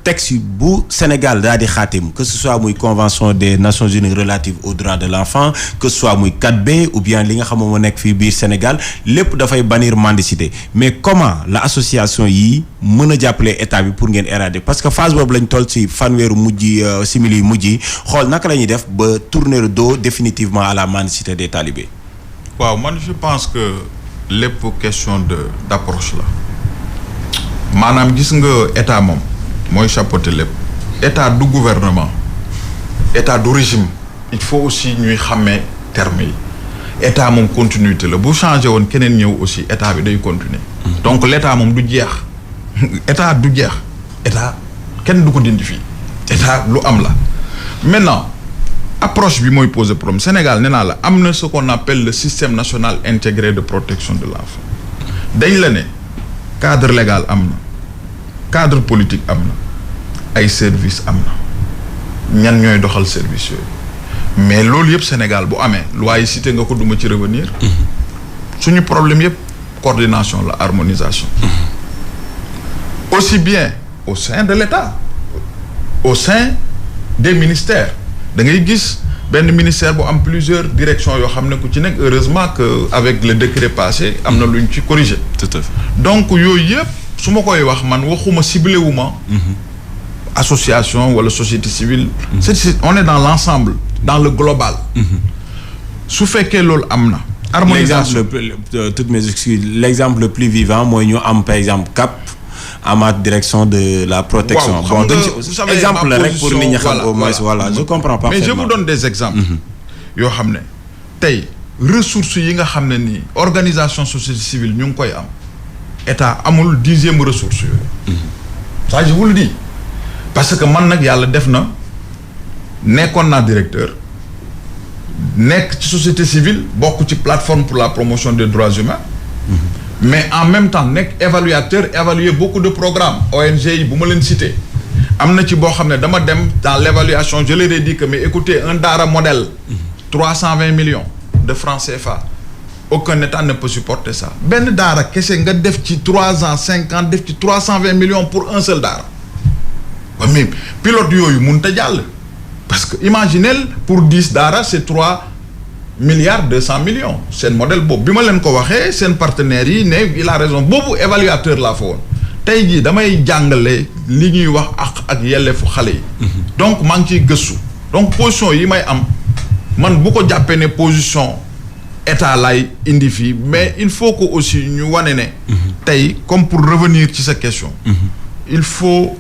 texte bu Sénégal daal di xaatim que ce soit muy convention des Nations Unies relative aux droits de l'enfant que ce soit muy 4B ou bien li nga xam moo nekk fii biir Sénégal lépp dafay bannir mendicité mais comment la association yi mën a jàppale état bi pour ngeen éradiquer parce que phase boobu lañ toll ci fanweeru mujj simili yu mujj yi xool naka la ñuy def ba tourner le dos définitivement à la mendicité des talibés. waaw man je pense que lépp question d'approche la maanaam gis nga état moom mooy chapeauter lépp état du gouvernement état du régime il faut aussi ñuy xàmmee termes yi état moom continuité la bu changé woon keneen ñëw aussi état bi day continuer donc l'état moom du jeex état du jeex état kenn du ko dindi fii état lu am la maintenant approche bi mooy poser problème Sénégal nee naa la am na ce qu'on appelle le système national intégré de protection de l'enfant dañ la ne cadre légal am na cadre politique am na ay service am na ñan ñooy doxal service yooyu mais loolu yëpp Sénégal bu amee loi yi cité nga ko duma ci revenir suñu problème yëpp coordination la harmonisation aussi bien au sein de l'État au sein des ministères da ngay gis benn ministère bu am plusieurs directions yoo xam ne ku ci nekk heureusement que avec le décret passé am na lu ñu ci corrigé. tout à fait donc yooyu yëpp su ma koy wax man waxuma ciblé wu ma association wala société civile. on est dans l'ensemble dans le global. su fekkee loolu am na. harmonisation toutes mes excuses l'exemple le plus vivant mooy ñu am par exemple CAP. à ma direction de la protection. Wow, bon exemple la rek pour nit ñi xam au moins voilà je comprends parfaitement. mais je vous donne des exemples. yoo xam ne tey ressources yi nga xam ne nii organisation société civile ñu ngi koy am état amul 10e ressource yooyu. ça je vous le dis parce que man nag yàlla def na nekkoon naa directeur nekk ci société civile bokk ci plateforme pour la promotion des droits humains. mais en même temps nekk évaluateur évaluer beaucoup de programmes ONG yi bu ma leen cité am na ci boo xam ne dama dem dans l'évaluation je leur ai dit que mais écoutez un daara modèle 320 millions de francs CFA aucun état ne peut supporter ça benn daara kese nga def ci 3 ans 5 ans def ci 320 millions pour un seul daara waaw mais pilote yooyu mënut a jàll parce que imaginez pour 10 daara c'est 3 milliards 200 millions seen modèle boobu bi ma leen ko waxee seen partenaires yi ne il a raison boobu évaluateur laa fa woon tey jii damay jàngale li ñuy wax ak yelleefu xale yi donc maa ngi ciy gëstu donc position yi may am man bu ko jàppee ne position état lay indi fii mais il faut que aussi ñu wane ne tey comme pour revenir ci sa question il faut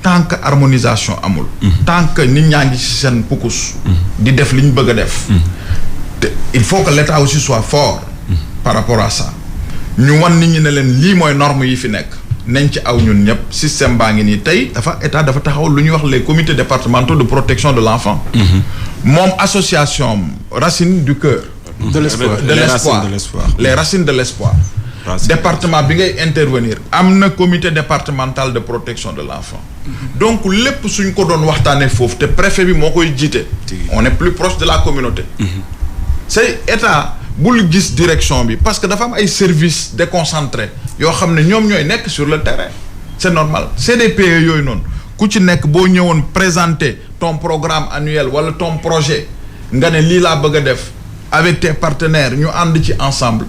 tant que harmonisation amul tant que nit ñaa ngi ci seen pukus di def li ñu bëgg a def te il faut que l'état aussi soit fort par rapport à ça ñu wan nit ñi ne leen lii mooy norme yi fi nekk nañ ci aw ñun ñëpp système baa ngi nii tey état dafa taxaw lu ñuy wax les comités départementaux de protection de l'enfant moom association Racines du Cœur de l'espoir les racines de l'espoir département bi ngay intervenir am na comité départemental de protection de l'enfant donc lépp suñ ko doon waxtaanee foofu te préfet bi moo koy jiite on est plus proche de la communauté c'est état bul gis direction bi parce que dafa am ay services déconcentrés yoo xam ne ñoom ñooy nekk sur le terrain c'est normal CDPE yooyu noonu ku ci nekk boo ñëwoon présenter ton programme annuel wala ton projet nga ne lii laa bëgg a def avec tes partenaires ñu ànd ci ensemble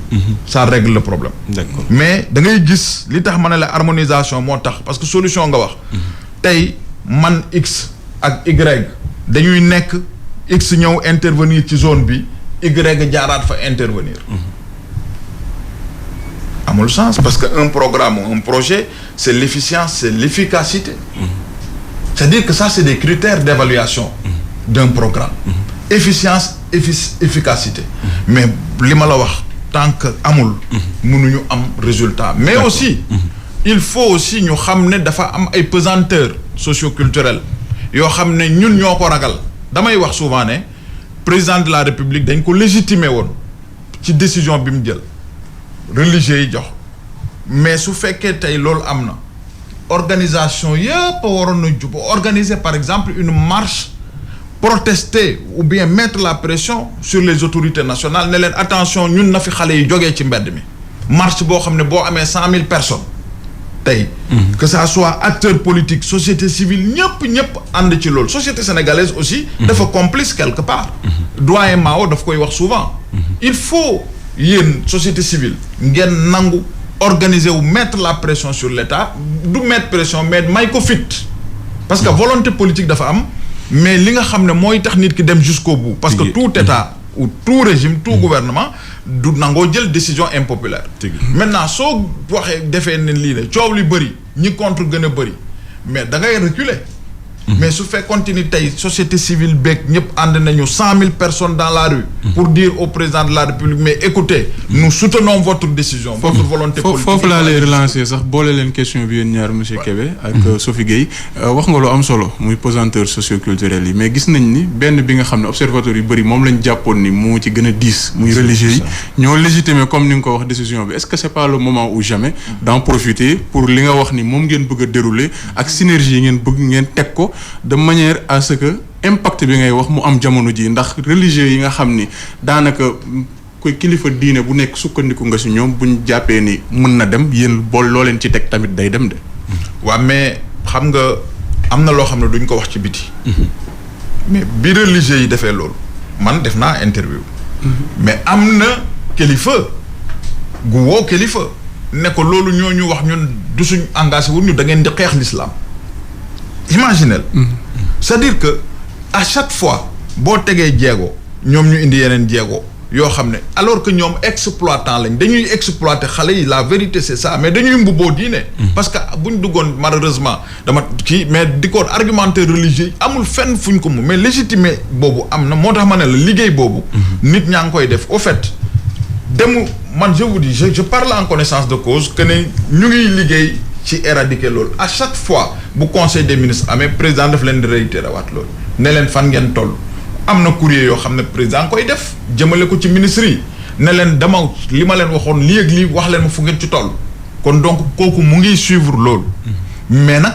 ça règle le problème d'accord mais da ngay gis li tax ma ne la harmonisation moo tax parce que solution nga wax tey man X ak Y dañuy nekk X ñëw intervenir ci zone bi Y jaaraat fa intervenir amul sens parce que un programme ou un projet c'est l'efficience c'est l'efficacité c'est-à-dire que ça c'est des critères d'évaluation d'un programme efficience efficacité mais li ma la wax tant que amul mënuñu am résultat mais aussi il faut aussi ñu xam ne dafa am ay pesanteurs socio-culturels yoo xam ne ñun ñoo ko ragal damay wax souvent ne président de la République dañ ko légitimer woon ci décision bi mu jël religieux yi jox mais su fekkee tey loolu am na organisation yëpp waroon na jub organiser par exemple une marche protester ou bien mettre la pression sur les autorités nationales ne leen attention ñun na fi xale yi jógee ci mbedd mi marche boo xam ne boo amee 100 000 personnes tey que ça soit acteurs politiques société civile ñëpp ànd ci loolu société sénégalaise aussi dafa complice quelque part doyen Mao daf koy wax souvent il faut yéen société civile ngeen nangu organiser wu mettre la pression sur l'État du mettre pression mais may ko fit parce que volonté politique dafa am mais li nga xam ne mooy tax nit ki dem jusqu'au bout parce que tout état ou tout régime tout gouvernement du nangoo jël décision impopulaire maintenant soo waxee defee ne lii ne coow li bëri ñi contre gën a bëri mais da ngay reculer mais su fekkoon ni tey société civile beeg ñëpp ànd nañu 100 000 personnes dans la rue pour dire au président de la République mais écoutez nous soutenons votre décision votre volonté politique foofu laa lay relancer sax boole leen question bi yéen ñaar monsieur Kébé ak Sophie Gueye wax nga lu am solo muy pesanteur socio-culturel yi mais gis nañ ni benn bi nga xam ne observateur yu bëri moom lañ jàppoon ni moo ci gën a diis muy religieux yi ñoo légitimer comme ni nga ko wax décision bi est-ce que c'est pas le moment ou jamais d'en profiter pour li nga wax ni moom ngeen bëgg a dérouler ak synergie yi ngeen bëgg ngeen teg ko de manière à ce que impact bi ngay wax mu am jamono ji ndax religieux yi nga xam ni daanaka koy kilifa diine bu nekk sukkandiku nga ci ñoom buñ jàppee ni mën na dem yéen bool loo leen ci teg tamit day dem de. waaw mais xam nga am na loo xam ne duñ ko wax ci biti. mais bi religieux yi defee loolu man def naa interview. mais am na kilifa gu woo kilifa ne ko loolu ñoo ñu wax ñun du suñ engagé wu ñu da ngeen di xeex l'islam. imaginez c'est-à-dire que à chaque fois boo tegee jéego ñoom ñu indi yeneen jéego yoo xam ne alors que ñoom exploitant lañ dañuy exploiter xale yi la vérité c'est ça mais dañuy mbubboo diine parce que buñ duggoon malheureusement dama kii mais di ko argumentaire religieux amul fenn fuñ ko mu mais légitimé boobu am na moo tax ma ne la liggéey boobu nit ñaa ngi koy def au fait demu man je vous dis je parle en connaissance de cause que ne ñu ngi liggéey ci éradiquer loolu à chaque fois bu conseil des ministres amee président daf leen di réitérer waat loolu ne leen fan ngeen toll am na courrier yoo xam ne président koy def jëmale ko ci ministres yi ne leen dama li ma leen waxoon lii ak lii wax leen ma fu ngeen ci toll. kon donc kooku mu ngi suivre loolu. mais nag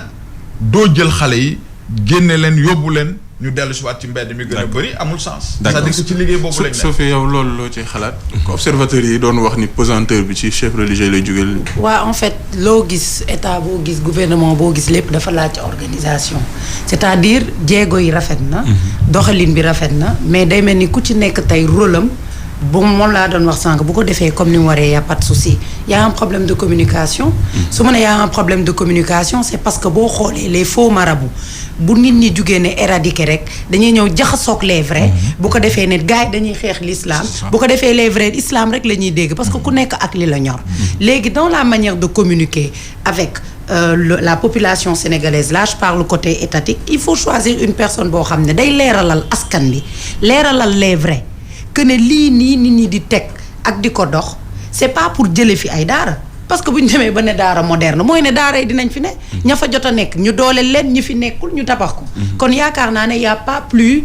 doo jël xale yi génne leen yóbbu leen ñu dellu si waat ci mbedd mi gën a bëri amul sens. c'est-à-dire que ci liggéey boobu lañ nekk. Sophie yow loolu loo ci xalaat. observateurs yi doon wax ni pesanteur bi ci chef religieux lay jógee. waaw en fait loo gis état boo gis gouvernement boo gis lépp dafa laaj organisation c'est-à-dire jéego yi rafet na. doxalin bi rafet na mais day mel ni ku ci nekk tey rôle am bu moom laa doon wax sànq bu ko defee comme ni mu waree y a pas de souci y a un problème de communication. su ma nee y a un problème de communication c'est parce que boo xoolee les faux marabouts bu nit ñi jugee ne éradiquer rek dañuy ñëw jaxasoog les vrais. bu ko defee ne gars yi dañuy xeex l'islam bu ko defee les vrais islam rek la ñuy dégg parce que ku nekk ak li la ñor. léegi dans la manière de communiquer avec la population sénégalaise là je parle côté étatique il faut choisir une personne boo xam ne day leeralal askan bi leeralal les vrais. que ne lii nii nit ñi di teg ak di ko dox c'est pas pour jële fi ay daara parce que bu ñu demee ba ne daara moderne mooy ne daara yi dinañ fi ne ña fa jot a nekk ñu doole leen ñi fi nekkul ñu tabax ko kon yaakaar naa ne y a pas plus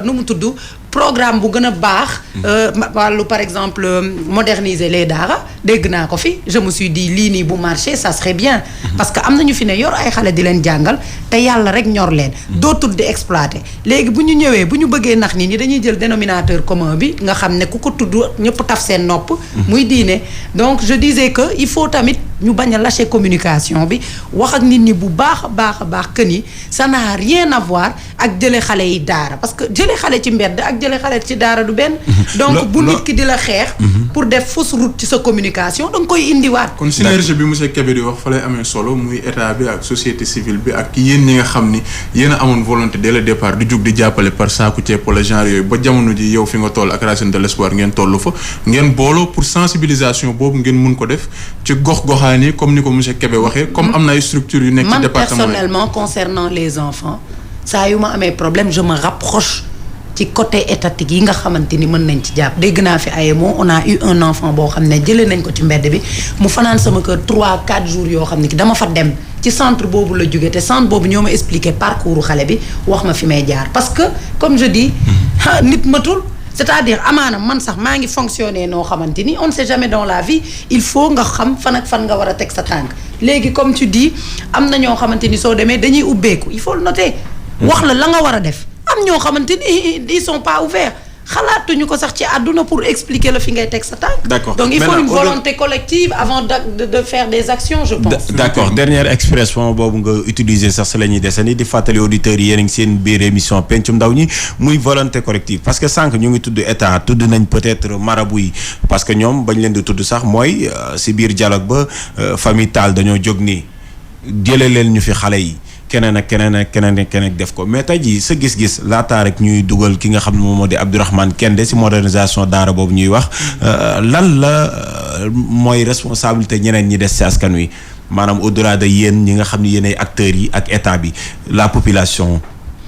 nu mu tudd programme bu gën a baax wàllu par exemple moderniser les daara dégg naa ko fi je me suis dit lii nii bu marché ça serait bien parce que am na ñu fi ne yor ay xale di leen jàngal te yàlla rek ñor leen dootul di exploiter léegi bu ñu ñëwee bu ñu bëggee nax nit ñi dañuy jël dénominateur commun bi nga xam ne ku ko tudd ñëpp taf seen nopp muy diine donc je disais que il faut tamit ñu bañ a lâcher communication bi wax ak nit ñi bu baax a baax que ni ça n'a rien à voir ak jële xale yi daara parce que jële xale ci mbedd ak jële xale ci daara du benn donc bu nit ki di la xeex pour def fausse route ci sa communication da nga koy indiwaat kon synergie bi monsieur Kébé di wax fa lay amee solo muy état bi ak société civile bi ak yéen ñi nga xam ni yéen a amoon volonté dès le départ di jug di jàppale par saaku ceeb wala genre yooyu ba jamono ji yow fi nga toll ak Racine de l'espoir ngeen toll fa ngeen booloo pour sensibilisation boobu ngeen mun ko def ci gox-goxaan yi comme ni ko monsieur Kébé waxee comme am na ay structures yu nekk ci département man personnellement concernant les enfants saa yu ma amee problème je me rapproche ci côté étatique yi nga xamante ni mën nañ ci jàpp dégg naa fi AEMO on a eu un enfant boo xam ne jëlee nañ ko ci mbedd bi mu fanaan sama kër 3-4 jours yoo xam ne ki dama fa dem ci centre boobu la jóge te centre boobu ñoo ma expliqué parcours xale bi wax ma fi may jaar parce que comme je dis nit matul c'est-à-dire amaana man sax maa ngi fonctionner noo xamante ni on ne sait jamais dans la vie il faut nga xam fan ak fan nga war a teg sa tànk léegi comme tu dis am na ñoo xamante ni soo demee dañuy ubbeeku il faut le noter wax la nga war a def am ñoo xamante ni ils sont pas ouverts xalaatuñu ko sax ci àdduna pour expliquer la fi ngay teg sa tànk. D'accord. Donc il faut une volonté collective avant de faire des actions je pense. D'accord dernière expression boobu nga utiliser sax si la ñuy desandi di fàttali auditeurs yi yéen a ngi seen biir émission pencum ndaw ñi muy volonté collective parce que sànq ñu ngi tudd état tudd nañ peut-être marabout yi parce que ñoom bañ leen di tudd sax mooy si biir dialogue ba famille Tall dañoo jóg ni jëlee leen ñu fi xale yi. keneen ak keneen def ko mais tey jii sa gis-gis laataa rek ñuy dugal ki nga xam ne moom moo di Abdourahmane Kende si modernisation daara boobu ñuy wax lan la mooy responsabilité ñeneen ñi des si askan wi maanaam au-delà de yéen ñi nga xam ne yéenay acteurs yi ak état bi la population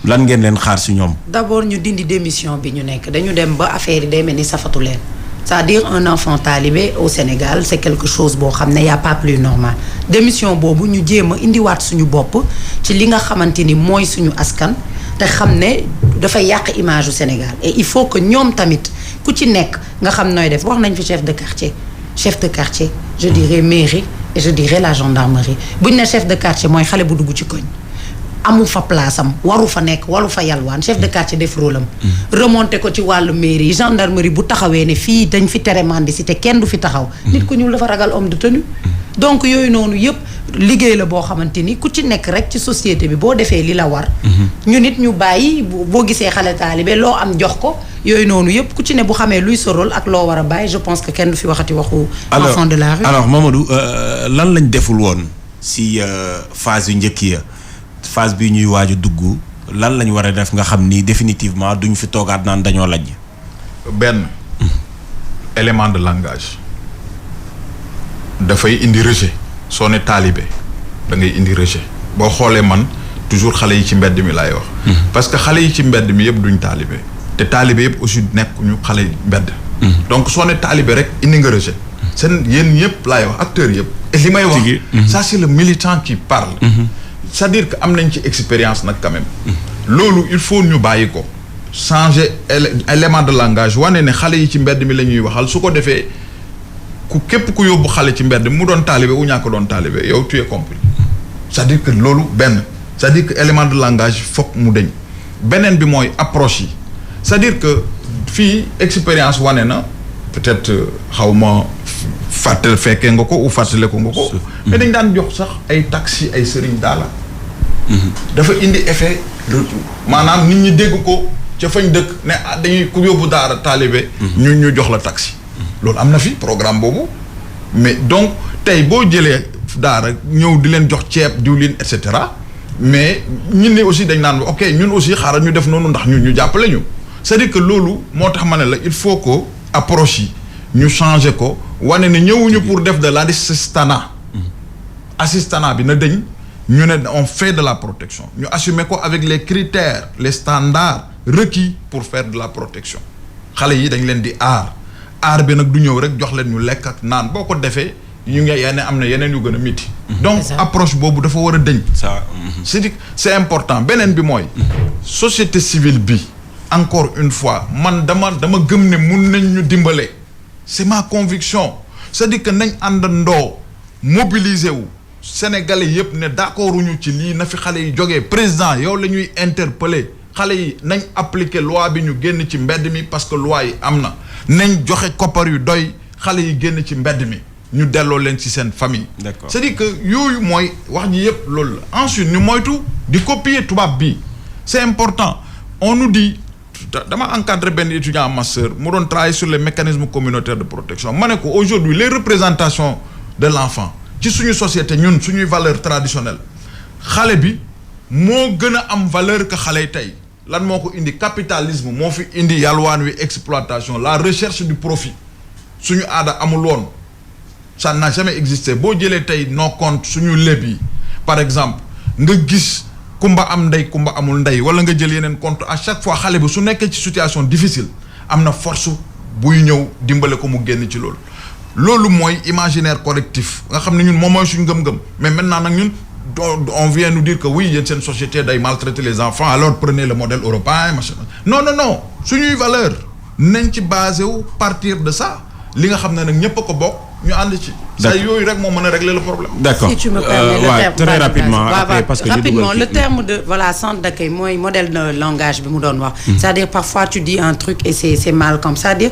lan ngeen leen xaar si ñoom. D'abord ñu dindi démission bi ñu nekk dañu dem ba affaire yi day mel ni safatu leen. C'est-à-dire un enfant talibé au Sénégal c'est quelque chose boo xam ne y a pas plus normal démission boobu ñu jéem a indiwaat suñu bopp ci li nga xamante ni mooy suñu askan te xam ne dafay yàq image u Sénégal et il faut que ñoom tamit ku ci nekk nga xam nooy def wax nañ fi chef de quartier je dirais mairie et je dirais la gendarmerie buñ ne chef de quartier mooy xale bu dugg ci koñ amul fa place am waru fa nekk waru fa yalwaan chef de quartier def rôle am remonté ko ci wàllu mairie gendarmerie bu taxawee ne fii dañ fi tere mendicité kenn du fi taxaw nit ku ñuul dafa ragal homme de tenue donc yooyu noonu yëpp liggéey la boo xamante ni ku ci nekk rek ci société bi boo defee li la war ñu nit ñu bàyyi boo gisee xale taalibe loo am jox ko yooyu noonu yëpp ku ci ne bu xamee luy sa rôle ak loo war a bàyyi je pense que kenn du fi waxati waxu enfant de la rue alors Mamadou lan lañ deful woon si phase yu njëkk ya phase bi ñuy waaj a dugg lan lañ war a def nga xam ni définitivement duñ fi toogaat naan dañoo lajj. benn élément de langage dafay indi rejet soo ne taalibe da ngay indi rejet boo xoolee man toujours xale yi ci mbedd mi laay wax. parce que xale yi ci mbedd mi yëpp duñ taalibe te taalibe yëpp aussi nekkuñu xale yi mbedd. donc soo ne taalibe rek indi nga rejet. seen yéen ñëpp laay wax acteurs yëpp. et li may wax ça c'est le militant qui parle. c'est-à-dire que am nañ ci expérience nag quand même. loolu il faut ñu bàyyi ko changer élément de langage wane ne xale yi ci mbedd mi la ñuy waxal su ko defee képp ku yóbbu xale ci mbedd mi mu doon taalibe u ñàkk doon taalibe yow tu es compris c'est-à-dire que loolu benn c'est-à-dire que élément de langage foog mu deñ beneen bi mooy approche yi c'est-à-dire que fii expérience wane na peut-être xaw ma fàttali fekkee nga ko ou fàttale ko nga ko mais dañ daan jox sax ay taxi ay sëriñ daala dafa indi effet retour maanaam nit ñi dégg ko ca fañ dëkk ne dañuy ku yóbbu daara taalibe ñu jox la taxi loolu am na fi programme boobu mais donc tey boo jëlee daara ñëw di leen jox ceeb diwlin et cetera mais ñun ne aussi dañ naan ok ñun aussi xaaral ñu def noonu ndax ñu jàppale ñu c'est-à-dire que loolu moo tax ma ne la il faut que approche yi ñu changer ko wane ne ñëwuñu pour def de l'assistanat assistanat bi na dëñ ñu ne on fait de la protection ñu assumer ko avec les critères les standards requis pour faire de la protection xale yi dañ leen di aar bi nag du ñëw rek jox leen ñu lekk ak naan boo ko defee ñu ngi yenn am na yeneen yu gën a métti donc approche boobu dafa war a dëñ c'est important beneen bi mooy société civile bi encore une fois man dama gëm ne mun nañ ñu dimbale c'est ma conviction c'est-à-dire que nañ àndandoo mobiliser wu sénégalais yëpp ne d'accorduñu ci lii na fi xale yi jógee président yow la ñuy interpeller xale yi nañ appliquer loi bi ñu génn ci mbedd mi parce que loi yi am na nañ joxe koppar yu doy xale yi génn ci mbedd mi ñu delloo leen ci seen famille. D'accord. C'est-à-dire que yooyu mooy wax ji yëpp loolu la ensuite ñu moytu di copier tubaab bi c'est important on nous dit dama encadré benn étudiant en master mu doon travailler sur les mécanismes communautaires de protection ma ne ko aujourd'hui les représentations de l'enfant ci suñu société ñun suñuy valeur traditionnelle xale bi moo gën a am valeur que xale yi tey lan moo ko indi capitalisme moo fi indi yalwaan wi exploitation la recherche du profit suñu aada amul woon ça n'a jamais existé boo jëlee tey nos comptes suñu léb yi par exemple nga gis kumba am ndey kumba amul ndey wala nga jël yeneen compte à chaque fois xale bi su nekkee ci situation difficile am na force buy ñëw dimbale ko mu génn ci loolu mooy imaginaire collectif nga xam ne ñun moom mooy suñu ngëm-ngëm mais maintenant nag ñun on vient nous dire que oui yéen seen société day maltraiter les enfants alors prenez le modèle européen machin non suñuy valeur nañ ci basé wu partir de ça li nga xam ne nag ñëpp a ko bokk ñu ànd ci. ça yooyu rek moo mën a régler le problème. D'accord. Si tu me permets le terme très rapidement après parce que rapidement le terme de centre d'accueil mooy modèle de langage bi mu doon wax. c'est-à-dire parfois tu dis un truc et c'est mal comme ça c'est-à-dire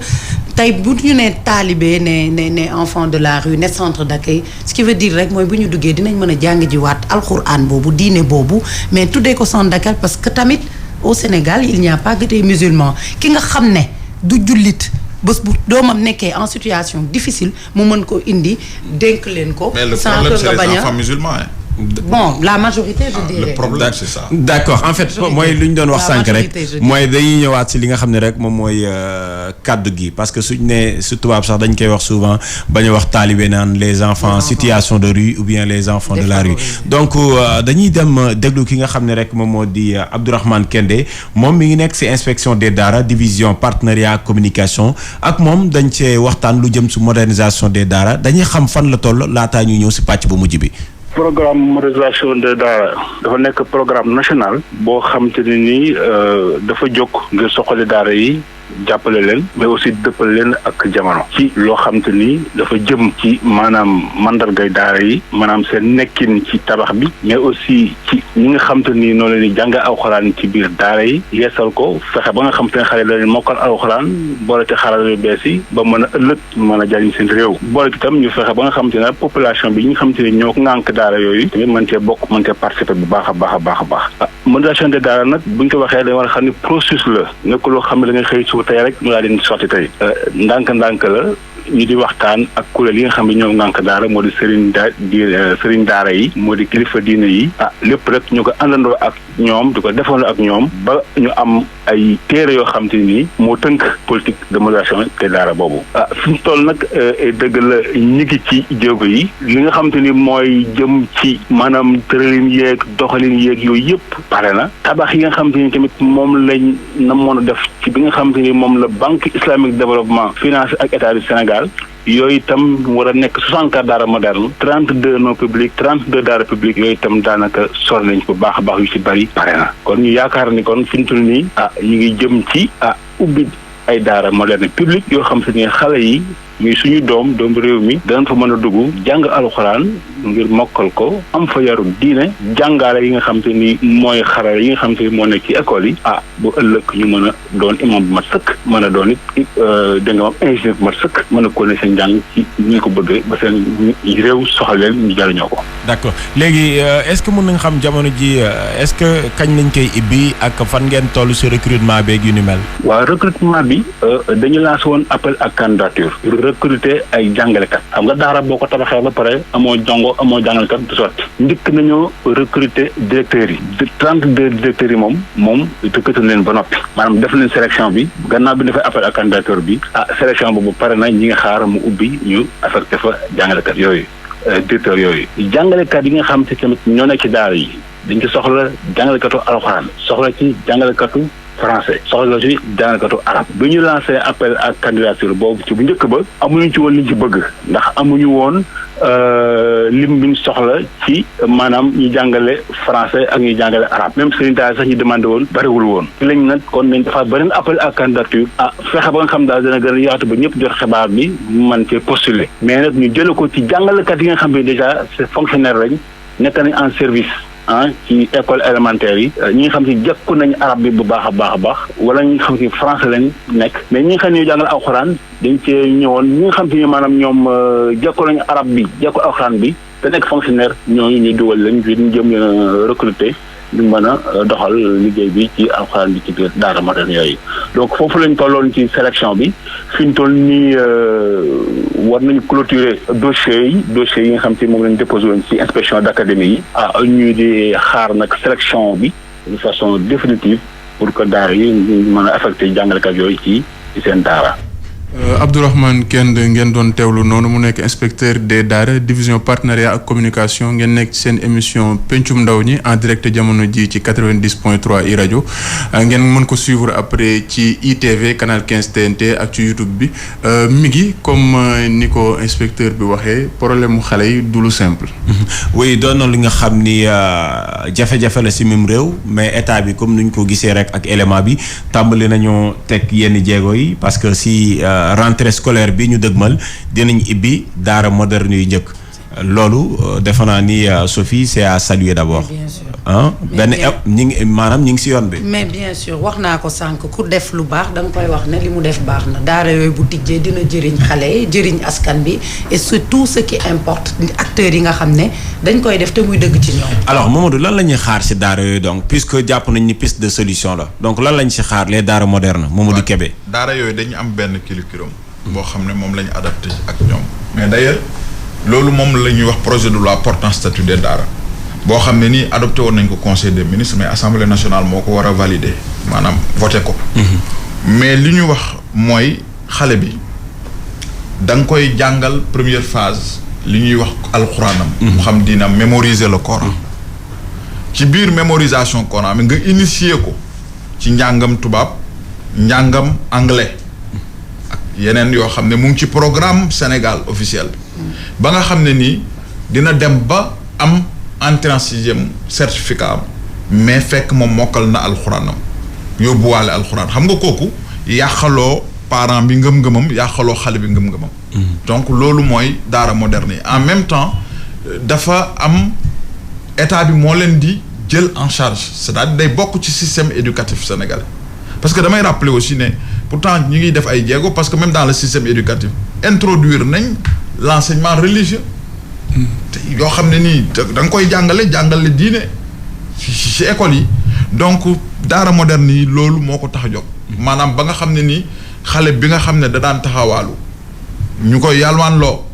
tey bu ñu nee talibé ne enfant de la rue ne centre d'accueil ce qui veut dire rek mooy bu ñu duggee dinañ mën a jàng ji waat alxuraan boobu diine boobu mais tuddee ko centre d'accueil parce que tamit au Sénégal il n'y a pas que des musulmans ki nga xam ne du jullit. bés bu doomam nekkee en situation difficile mu mën ko indi dénk leen ko. mais le problème c'est les enfants musulmans hein. Bon la majorité je dirais. Le problème c'est ça. D'accord en fait mooy lu ñu doon wax sànq rek mooy dañuy ñëwaat si li nga xam ne rek moom mooy kaddu gi parce que suñ ne su tubaab sax dañ koy wax souvent bañ a wax taalibe naan les enfants situation de rue ou bien les enfants de la rue donc dañuy dem déglu ki nga xam ne rek moom moo di Abdourahmane Kendé moom mi ngi nekk si inspection des daara division partenariat communication ak moom dañ cee waxtaan lu jëm su modernisation des daara dañuy xam fan la toll laataa ñuy ñëw si pàcc bu mujj bi. programme modernisation de daara dafa nekk programme national boo xam te ne nii dafa jóg ngir soxali daara yi jàppale leen mais aussi dëppal leen ak jamono ci loo xam te ni dafa jëm ci maanaam mandargay daara yi maanaam seen nekkin ci tabax bi mais aussi ci ñi nga xam te ni noonu leen di jàng alxuraan ci biir daara yi yeesal ko fexe ba nga xam te ne xale la leen mokkal alxuraan boole ci xarala yu bees yi ba mën a ëllëg mën a jariñ seen réew boole ci tam ñu fexe ba nga xam te ne population bi ñi nga xam te ni ñoo ŋànk daara yooyu tamit mën cee bokk mën cee participer bu baax a baax a baax a baax modernisation de daara nag buñ ko waxee dañ war a xam ne processus la nekk loo xam ne da nga xëy suba tey rek mu daal di sotti tey ndànk-ndànk la ñu di waxtaan ak kuréel yi nga xam ne ñoom ngànk daara moo di sëriñ daara yi moo di kilifa diine yi lépp rek ñu ko àndandoo ak ñoom di ko defandoo ak ñoom ba ñu am ay téere yoo xam te ni moo tënk politique de modernisation te daara boobu fi mu toll nag dëgg la ñi ngi ci jéego yi li nga xam te ni mooy jëm ci maanaam tëralin yeeg doxalin yeeg yooyu yëpp pare na tabax yi nga xam te ni tamit moom lañ na mën a def ci bi nga xam te ni moom la banque islamique développement financé ak état du Sénégal yooyu itam war a nekk 64 daara moderne 32 non public 32 daara public yooyu itam daanaka sori nañ bu baax a baax yu ci bari pare na kon ñu yaakaar ni kon fi ñu toll nii ñu ngi jëm ci ubbi ay daara moderne public yoo xam se ni xale yi ñuy suñu doom réew mi danañ fa mën a dugg jàng alxuraan ngir mokkal ko am fa yaru diine jàngaale yi nga xam te ni mooy xarala yi nga xam te ni moo nekk ci école yi bu ëllëg ñu mën a doon imam bu mat sëkk mën a doon it da nga am ingénieur bu mat sëkk mën a connaître seen njàng ci ñu ko bëggee ba seen réew soxal leen ñu jariñoo ko. d'accord léegi est-ce que mën nañ xam jamono ji est-ce que kañ lañ koy ibbi ak fan ngeen toll ci recrutement beeg yu ni mel. waaw recrutement bi dañu lancé woon appel à candidature. recruter ay jàngalekat xam nga daara boo ko tabaxee ba pare amoo jàngalekat du sotti njëkk nañoo recruter directeurs yi 32 directeurs yi moom recruter leen ba noppi maanaam def leen sélection bi gannaaw bi dafay appel à candidature bi sélection boobu pare na ñi nga xaar mu ubbi ñu affecté fa jàngalekat yooyu directeurs yooyu jàngalekat yi nga xam te tamit ñoo nekk ci daara yi dañ ci soxla jàngalekatu alxuraan soxla ci jàngalekatu français soxla ci jàngalekatu arab bi ñu lancé appel à candidature boobu ci bu njëkk ba amuñu ci woon liñ ci bëgg ndax amuñu woon lim bi ñu soxla ci maanaam ñu jàngale français ak ñu jàngale arabe même sëriñ daal sax ñu demandé woon bariwul woon ci lañ nag kon nañ defaat beneen appel à candidature fexe ba nga xam daal dana gën a yaatu ba ñëpp jot xibaar bi man cee postuler mais nag ñu jële ko ci jàngalekat yi nga xam ne déjà c'est fonctionnaire lañ nekk nañ en service ci école élémentaire yi ñi nga xam si jekku nañu arab bi bu baax a baax wala ñi nga xam si français lañ nekk mais ñi nga xam ne ñoo jàngal alxuraan dañ cee ñëwoon ñi nga xam si maanaam ñoom jekku nañu arab bi jekku alxuraan bi te nekk fonctionnaire ñooñu ñu dugal lañ fi ñu jëm leen recruter ñu mën a doxal liggéey bi ci alxuraan bi ci biir daara moderne yooyu donc foofu lañ tolloon ci sélection bi fi ñu toll nii war nañu clôturer dossiers yi nga xam te moom lañ déposé woon ci inspection d'académie yi ñu di xaar nag sélection bi de façon définitive pour que daara yi ñu mën a affecté jàngalekat yooyu ci seen daara. Abdourahmane Kende ngeen doon teewlu noonu mu nekk inspecteur des daara division partenariat ak communication ngeen nekk seen émission pencum ndaw ñi en direct jamono ji ci 90.3 iRadio ngeen mën ko suivre après ci ITV canal 15 TNT ak ci YouTube bi mi ngi comme ni ko inspecteur bi waxee problème mu xale yi du lu simple. oui doon na li nga xam ni jafe-jafe la si même réew mais état bi comme nuñ ko gisee rek ak élément bi tàmbali nañoo teg yenn jéego yi parce que si. rentrée scolaire bi ñu dëgmal dinañ ibbi daara moderne yu njëkk loolu defe naa ni Sophie c'est à saluer d'abord. bien sûr benn ñi ngi si yoon bi. mais bien sûr wax naa ko sànq ku def lu baax da nga koy wax ne li mu def baax na daara yooyu bu tijjee dina jëriñ xale yi jëriñ askan bi et surtout ce qui importe acteurs yi nga xam ne dañ koy def te muy dëgg ci ñoom. alors Mamadou lan la ñuy xaar si daara yooyu donc puisque jàpp nañ ni piste de solution la donc lan lañ si xaar les daara modernes Mamadou Kébé. daara yooyu dañu am benn curriculum boo xam ne moom la ñu adapté ak ñoom mais d'ailleurs loolu moom la ñuy wax projet de loi portant statut des daara boo xam ne nii adopté woon nañ ko conseil des ministres mais assemblée nationale moo ko war a valider maanaam voté ko. mais li ñu wax mooy xale bi da nga koy jàngal première phase li ñuy wax alxuraanam. mu xam dina mémoriser le Coran. ci biir mémorisation Coran mi nga initier ko ci njàngam tubaab njàngam anglais. yeneen yoo xam ne mu ngi ci programme Sénégal officiel bi ba nga xam ne nii dina dem ba am entrée en sixième certificat am mais fekk moom mokkal na alxuraanam yóbbuwaale alxuraan xam nga kooku yàqaloo parent bi ngëm-ngëmam yàqaloo xale bi ngëm-ngëmam. donc loolu mooy daara moderne yi en même temps dafa am état bi moo leen di jël en charge c'est-à-dire day bokk ci système éducatif sénégalais parce que damay rappeler aussi ne. pourtant ñu ngi def ay jéego parce que même dans le système éducatif introduire nañ l'enseignement religieux te yoo xam ne nii da nga koy jàngale diine ci école yi donc daara moderne yi loolu moo ko tax a jóg maanaam ba nga xam ne nii xale bi nga xam ne da daan taxawaalu ñu koy yalwaan loo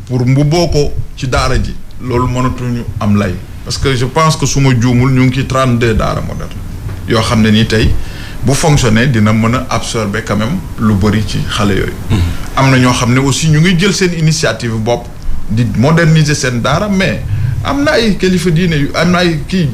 pour mbubboo ko ci daara ji loolu mënatuñu am lay parce que je pense que su ma juumul ñu ngi ci 32 daara moderne yoo xam ne nii tey bu fonctionner dina mën a absorber quand même lu bëri ci xale yooyu. am na ñoo xam ne aussi ñu ngi jël seen initiative bopp di moderniser seen daara mais am na ay kilifa diine yu am na ay kii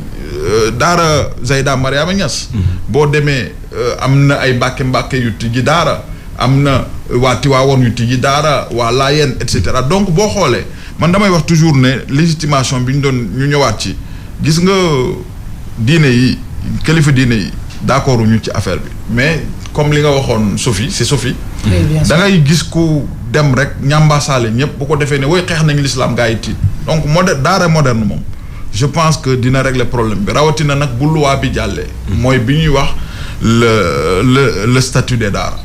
daara Zeyda Mariama Niass. boo demee am na ay mbàkke yu tijji daara am na waa Tiwaawoon ñu tijji daara waa Laayeen et cetera donc boo xoolee man damay wax toujours ne légitimation bi ñu ñëwaat ci gis nga diine yi kilifa diine yi d'accord ñu ci affaire bi mais comme li nga waxoon Sophie c'est Sophie. da ngay gis ku dem rek ñambaasaale ñëpp bu ko defee ne woy xeex nañu l'islam gaa yi tiit donc daara moderne moom je pense que dina régler problème bi rawatina nag bu loi bi jàllee. mooy bi ñuy wax le statut des daara.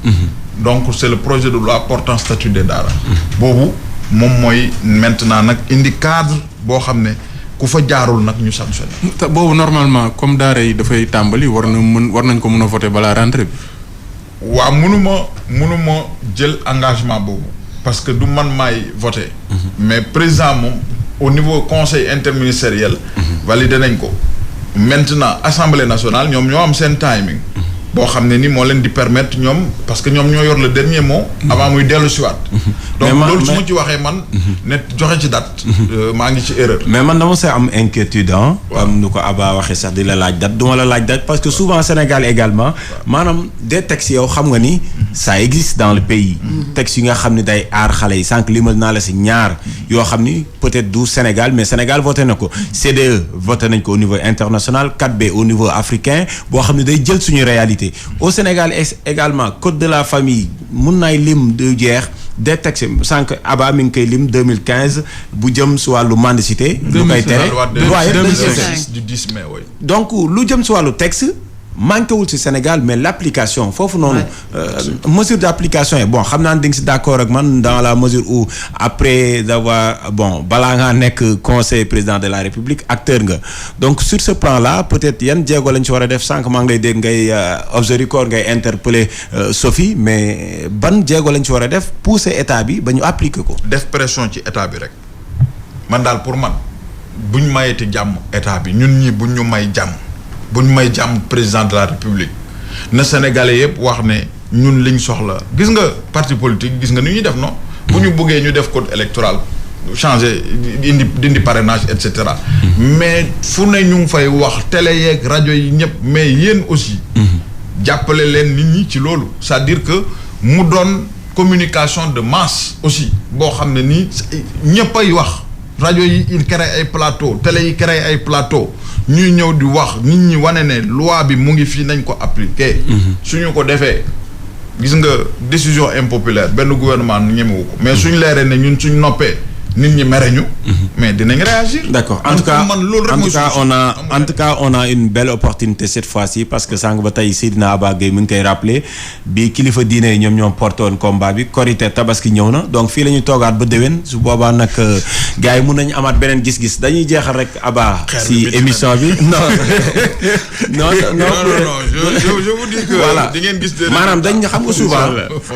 donc c'est le projet de loi portant statut des daara. boobu moom mooy maintenant nag indi cadre boo xam ne ku fa jaarul nag ñu sanctionné. boobu normalement comme daara yi dafay tàmbali war nañ ko mën a voter balaa rentrée bi. waaw mënuma jël engagement boobu parce que du man maay voter. mais président moom au niveau conseil interministériel. validé nañ ko. maintenant assemblée nationale ñoom ñoo am seen timing. boo xam ne ni moo leen di permettre ñoom parce que ñoom ñoo yor le dernier mot. avant muy dellu siwaat donc loolu su ma ci waxee man. ne joxe ci date. maa ngi ci erreur. mais man dama see am inquiétude am nu ko Abba waxee sax di la laaj date du ma la laaj date parce que souvent Sénégal également maanaam des textes yow xam nga ni ça existe dans le pays. textes yi nga xam ne day aar xale yi sànq limal naa la si ñaar yoo xam ni peut-être du Sénégal mais Sénégal voté na ko CDE voté nañ ko au niveau international 4B au niveau africain boo xam ne day jël suñu réalité. Au Sénégal également code de la famille mun naay lim du jeex des textes sànq Abba mi ngi koy lim 2015 bu jëm si wàllu mendicité. lu koy tere loi yëpp du 10 mai donc lu jëm si wàllu texte manqué wul ci Sénégal mais l'application foofu noonu. mesure d'application yi bon xam naa ne di nga si d'accord ak man dans la mesure où après d'avoir balaa ngaa nekk conseiller président de la République acteur nga donc sur ce plan-là peut-être yan jéego lañ ci war a def sànq maa ngi lay dégg ngay off the record ngay interpeller Sophie mais ban jéego lañ ci war a def pousser état bi ba ñu appliquer ko. def pression ci état bi rek man daal pour man buñ mayeti jàmm état bi ñun ñii buñ ñu may jàmm. bu ñu may jàmm président de la république na sénégalais yëpp wax ne ñun liñ soxla gis nga parti politique gis nga ni ñuy def non. bu ñu bëggee ñu def code électoral changer dindi parrainage et cetera. mais fu ne ñu ngi fay wax télé yeeg rajo yi ñëpp mais yéen aussi. jàppale leen nit ñi ci loolu c'est-à-dire que mu doon communication de masse aussi boo xam ne nii ñëpp ay wax rajo yi il crée ay plateau télé yi crée ay plateau. ñuy ñëw di wax nit ñi wane ne loi bi mu ngi fii nañ ko appliquer. suñu ko defee gis nga décision impopulaire benn gouvernement ñemewu ko mais suñ leeree ne ñun suñ noppee nit ñi mere ñu. mais dinañ réagir. d'accord en tout cas on a une belle opportunité cette fois-ci parce que sànq ba tey Seydina Abba Gueye mu ngi koy rappeler bi kilifa diine yi ñoom ñoo porté woon combat bi Korité Tabaski ñëw na donc fii la ñu toogaat ba déwén su boobaa nag gars yi mun nañu amaat beneen gis-gis dañuy jeexal rek Abba si émission bi. non je vous dis que. voilà di ngeen gis maanaam dañ xam nga souvent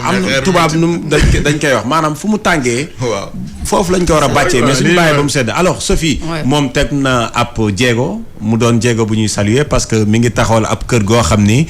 am na tubaab nu dañ koy wax maanaam fu mu tàngee. waaw foofu lañ ko war a bàccee mais suñu bàyyee ba mu sedd alors Sophie moom teg na ab jéego mu doon jéego bu ñuy saluer parce que mi ngi taxawal ab kër goo xam ni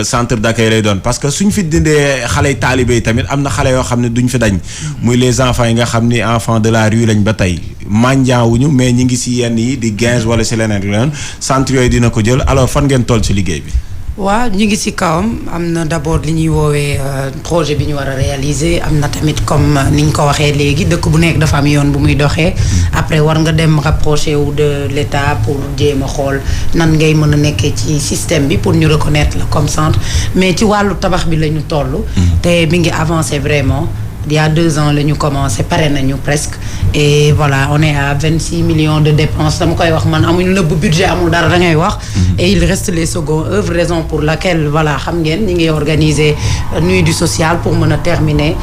centre d'accueil lay doon parce que suñ fi dindee xale yi taalibe yi tamit am na xale yoo xam ne duñ fi dañ muy les enfants yi nga xam ni enfants de la rue lañ ba tey mandian wuñu mais ñi ngi si yenn yi di 15 wala si leneen centre yooyu dina ko jël alors fan ngeen toll ci liggéey bi. waaw ñu ngi ci kawam am na d'abord li ñuy woowee projet bi ñu war a réaliser am na tamit comme ni ñu ko waxee léegi dëkk bu nekk dafa am yoon bu muy doxee après war nga dem rapprocher wu de l'État pour jéem a xool nan ngay mën a nekkee ci système bi pour ñu reconnaître la comme centre mais ci wàllu tabax bi la ñu toll. te mi ngi avancer vraiment. Il y a 2 ans la ñu commencé pare nañu presque et voilà on est à 26 millions de dépenses dama koy wax man amuñu nëbb budget amul dara da ngay wax. et il reste les secondes œuvres raison pour laquelle voilà xam ngeen ñi ngi organiser nuit du social pour mën a terminer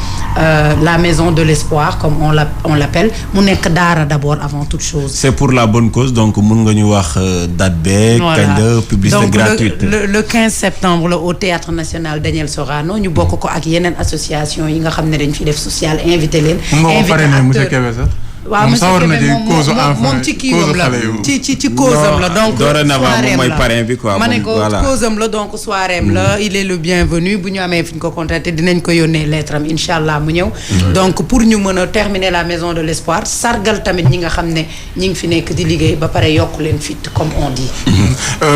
la maison de l'espoir comme on l'appelle mu nekk daara d'abord avant toute chose. c'est pour la bonne cause donc mun nga ñu wax date beeg. kañ la publicité gratuite. donc le 15 septembre la au théâtre national Daniel Sorano ñu bokk ko ak yeneen association yi nga xam ne dañ fi def social invité leen. invité acteurs waaw monsieur Kébé moom ci kiiwam la ci causam la donc dorénavant mooy parrain bi quoi. ma ne ko causam la donc soiréem la il est le bienvenu bu ñu amee fi ñu ko contacté dinañ ko yónnee lettre am incha allah mu ñëw. donc pour ñu mën a terminer la maison de l'espoir sargal tamit ñi nga xam ne ñi ngi fi nekk di liggéey ba pare yokk leen fit comme on dit.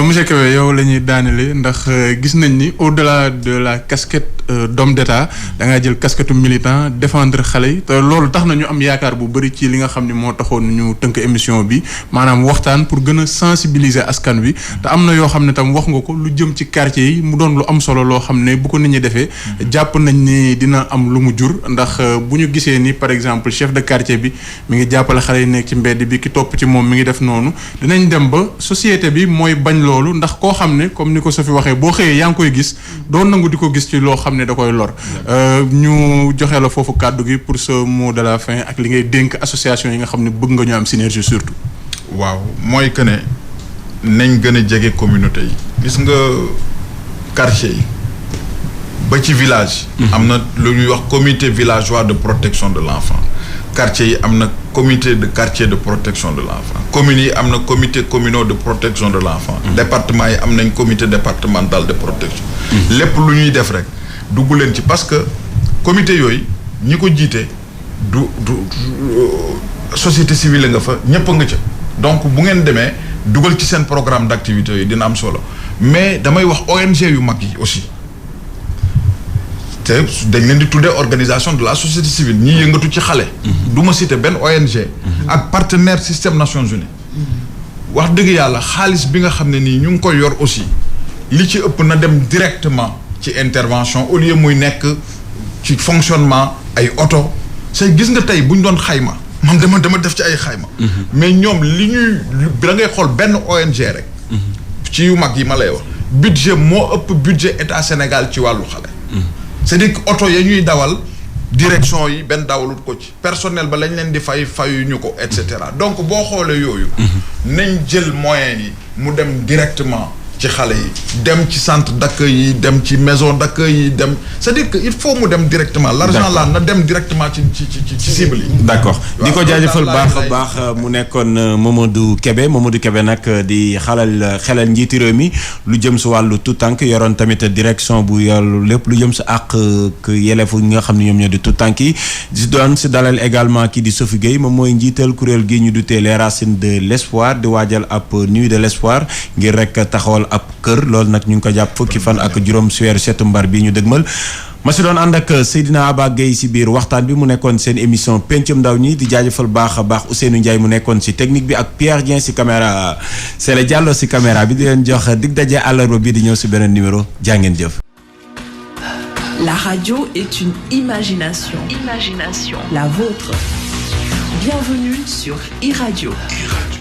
monsieur Kébé yow la ñuy daanele ndax gis nañ ni au-delà de la casquette d'homme d'État da ngaa jël casquette militant défendre xale yi te loolu tax na ñu am yaakaar bu bëri ci li nga xam ne moo taxoon ñu tënk émission bi maanaam waxtaan pour gën a sensibiliser askan wi te am na yoo xam ne tam wax nga ko lu jëm ci quartier yi mu doon lu am solo loo xam ne bu ko nit ñi defee jàpp nañ ni dina am lu mu jur ndax bu ñu gisee ni par exemple chef de quartier bi mi ngi jàppale xale yi nekk ci mbedd bi ki topp ci moom mi ngi def noonu dinañ dem ba société bi mooy bañ loolu ndax koo xam ne comme ni ko Sophie waxee boo xëyee yaa ngi koy gis doo nangu di ko gis ci loo xam ne da koy lor ñu joxe la foofu kàddu gi pour ce mot de la fin ak li ngay dénk association yi nga xam ne bëgg nga ñu am synergie surtout. waaw mooy que ne nañ gën a jege communauté yi gis nga quartier yi ba ci village. am na lu ñuy wax comité villageois de protection de l'enfant quartier yi am na comité de quartier de protection de l'enfant communes yi am na comité communal de protection de l'enfant département yi am nañ comité départemental de protection lépp lu ñuy def rek dugg leen ci parce que comité yooyu ñi ko jiite du société civile nga fa ñëpp nga ca donc bu ngeen demee dugal ci seen programme d'activité yi dina am solo mais damay wax ONG yu mag yi aussi te dañ leen di tuddee organisation de la société civile ñi yëngatu ci xale du ma citer benn ONG ak partenaire système Nations Unies wax dëgg yàlla xaalis bi nga xam ne nii ñu ngi koy yor aussi li ci ëpp na dem directement ci intervention au lieu muy nekk ci fonctionnement ay oto say gis nga tey bu ñu doon xayma man dama def ci ay xayma mais ñoom li ñuy da ngay xool benn ONG rek ci yu mag yi ma lay wax budget moo ëpp budget état Sénégal ci wàllu xale c'est-à-dire que oto ya ñuy dawal direction yi benn dawalut ko ci personnel ba lañ leen di fayuñu ko et cetera donc boo xoolee yooyu nañ jël moyens yi mu dem directement ci xale yi dem ci centre d'accueil yi dem ci maison d'accueil yi dem c'est-à-dire que il faut mu dem directement l'argent là na dem directement ci cible yi. d'accord di ko jaajëfal baax a baax mu nekkoon Mamadou Kébé nag di xelal njiiti réew mi lu jëm si wàllu tout tànk yoroon tamit direction bu yor lépp lu jëm si àq yelefu ñi nga xam ne ñoom ñoo di tout tànk yi di doon si dalal également kii di Sophie Gueye moom mooy njiital kuréel gi ñu dutee les racines de l'espoir di waajal ab nuit de l'espoir ngir rek taxawal ab kër loolu nag ñu ngi ko jàpp fukki fan ak juróom si weeru septembre bi ñu dëgmal ma si doon ànd ak Seydina Aba Gueye si biir waxtaan bi mu nekkoon seen émission pencum ndaw ñi di jaajëfal baax a baax Ousseynou Ndiaye mu nekkoon si technique bi ak Pierre Dieng si caméra Sele Diallo si caméra bi di leen jox dig daje àllarba bi di ñëw si beneen numéro jàngeen jëf. La radio est une imagination. La vôtre. Bienvenue sur iRadio.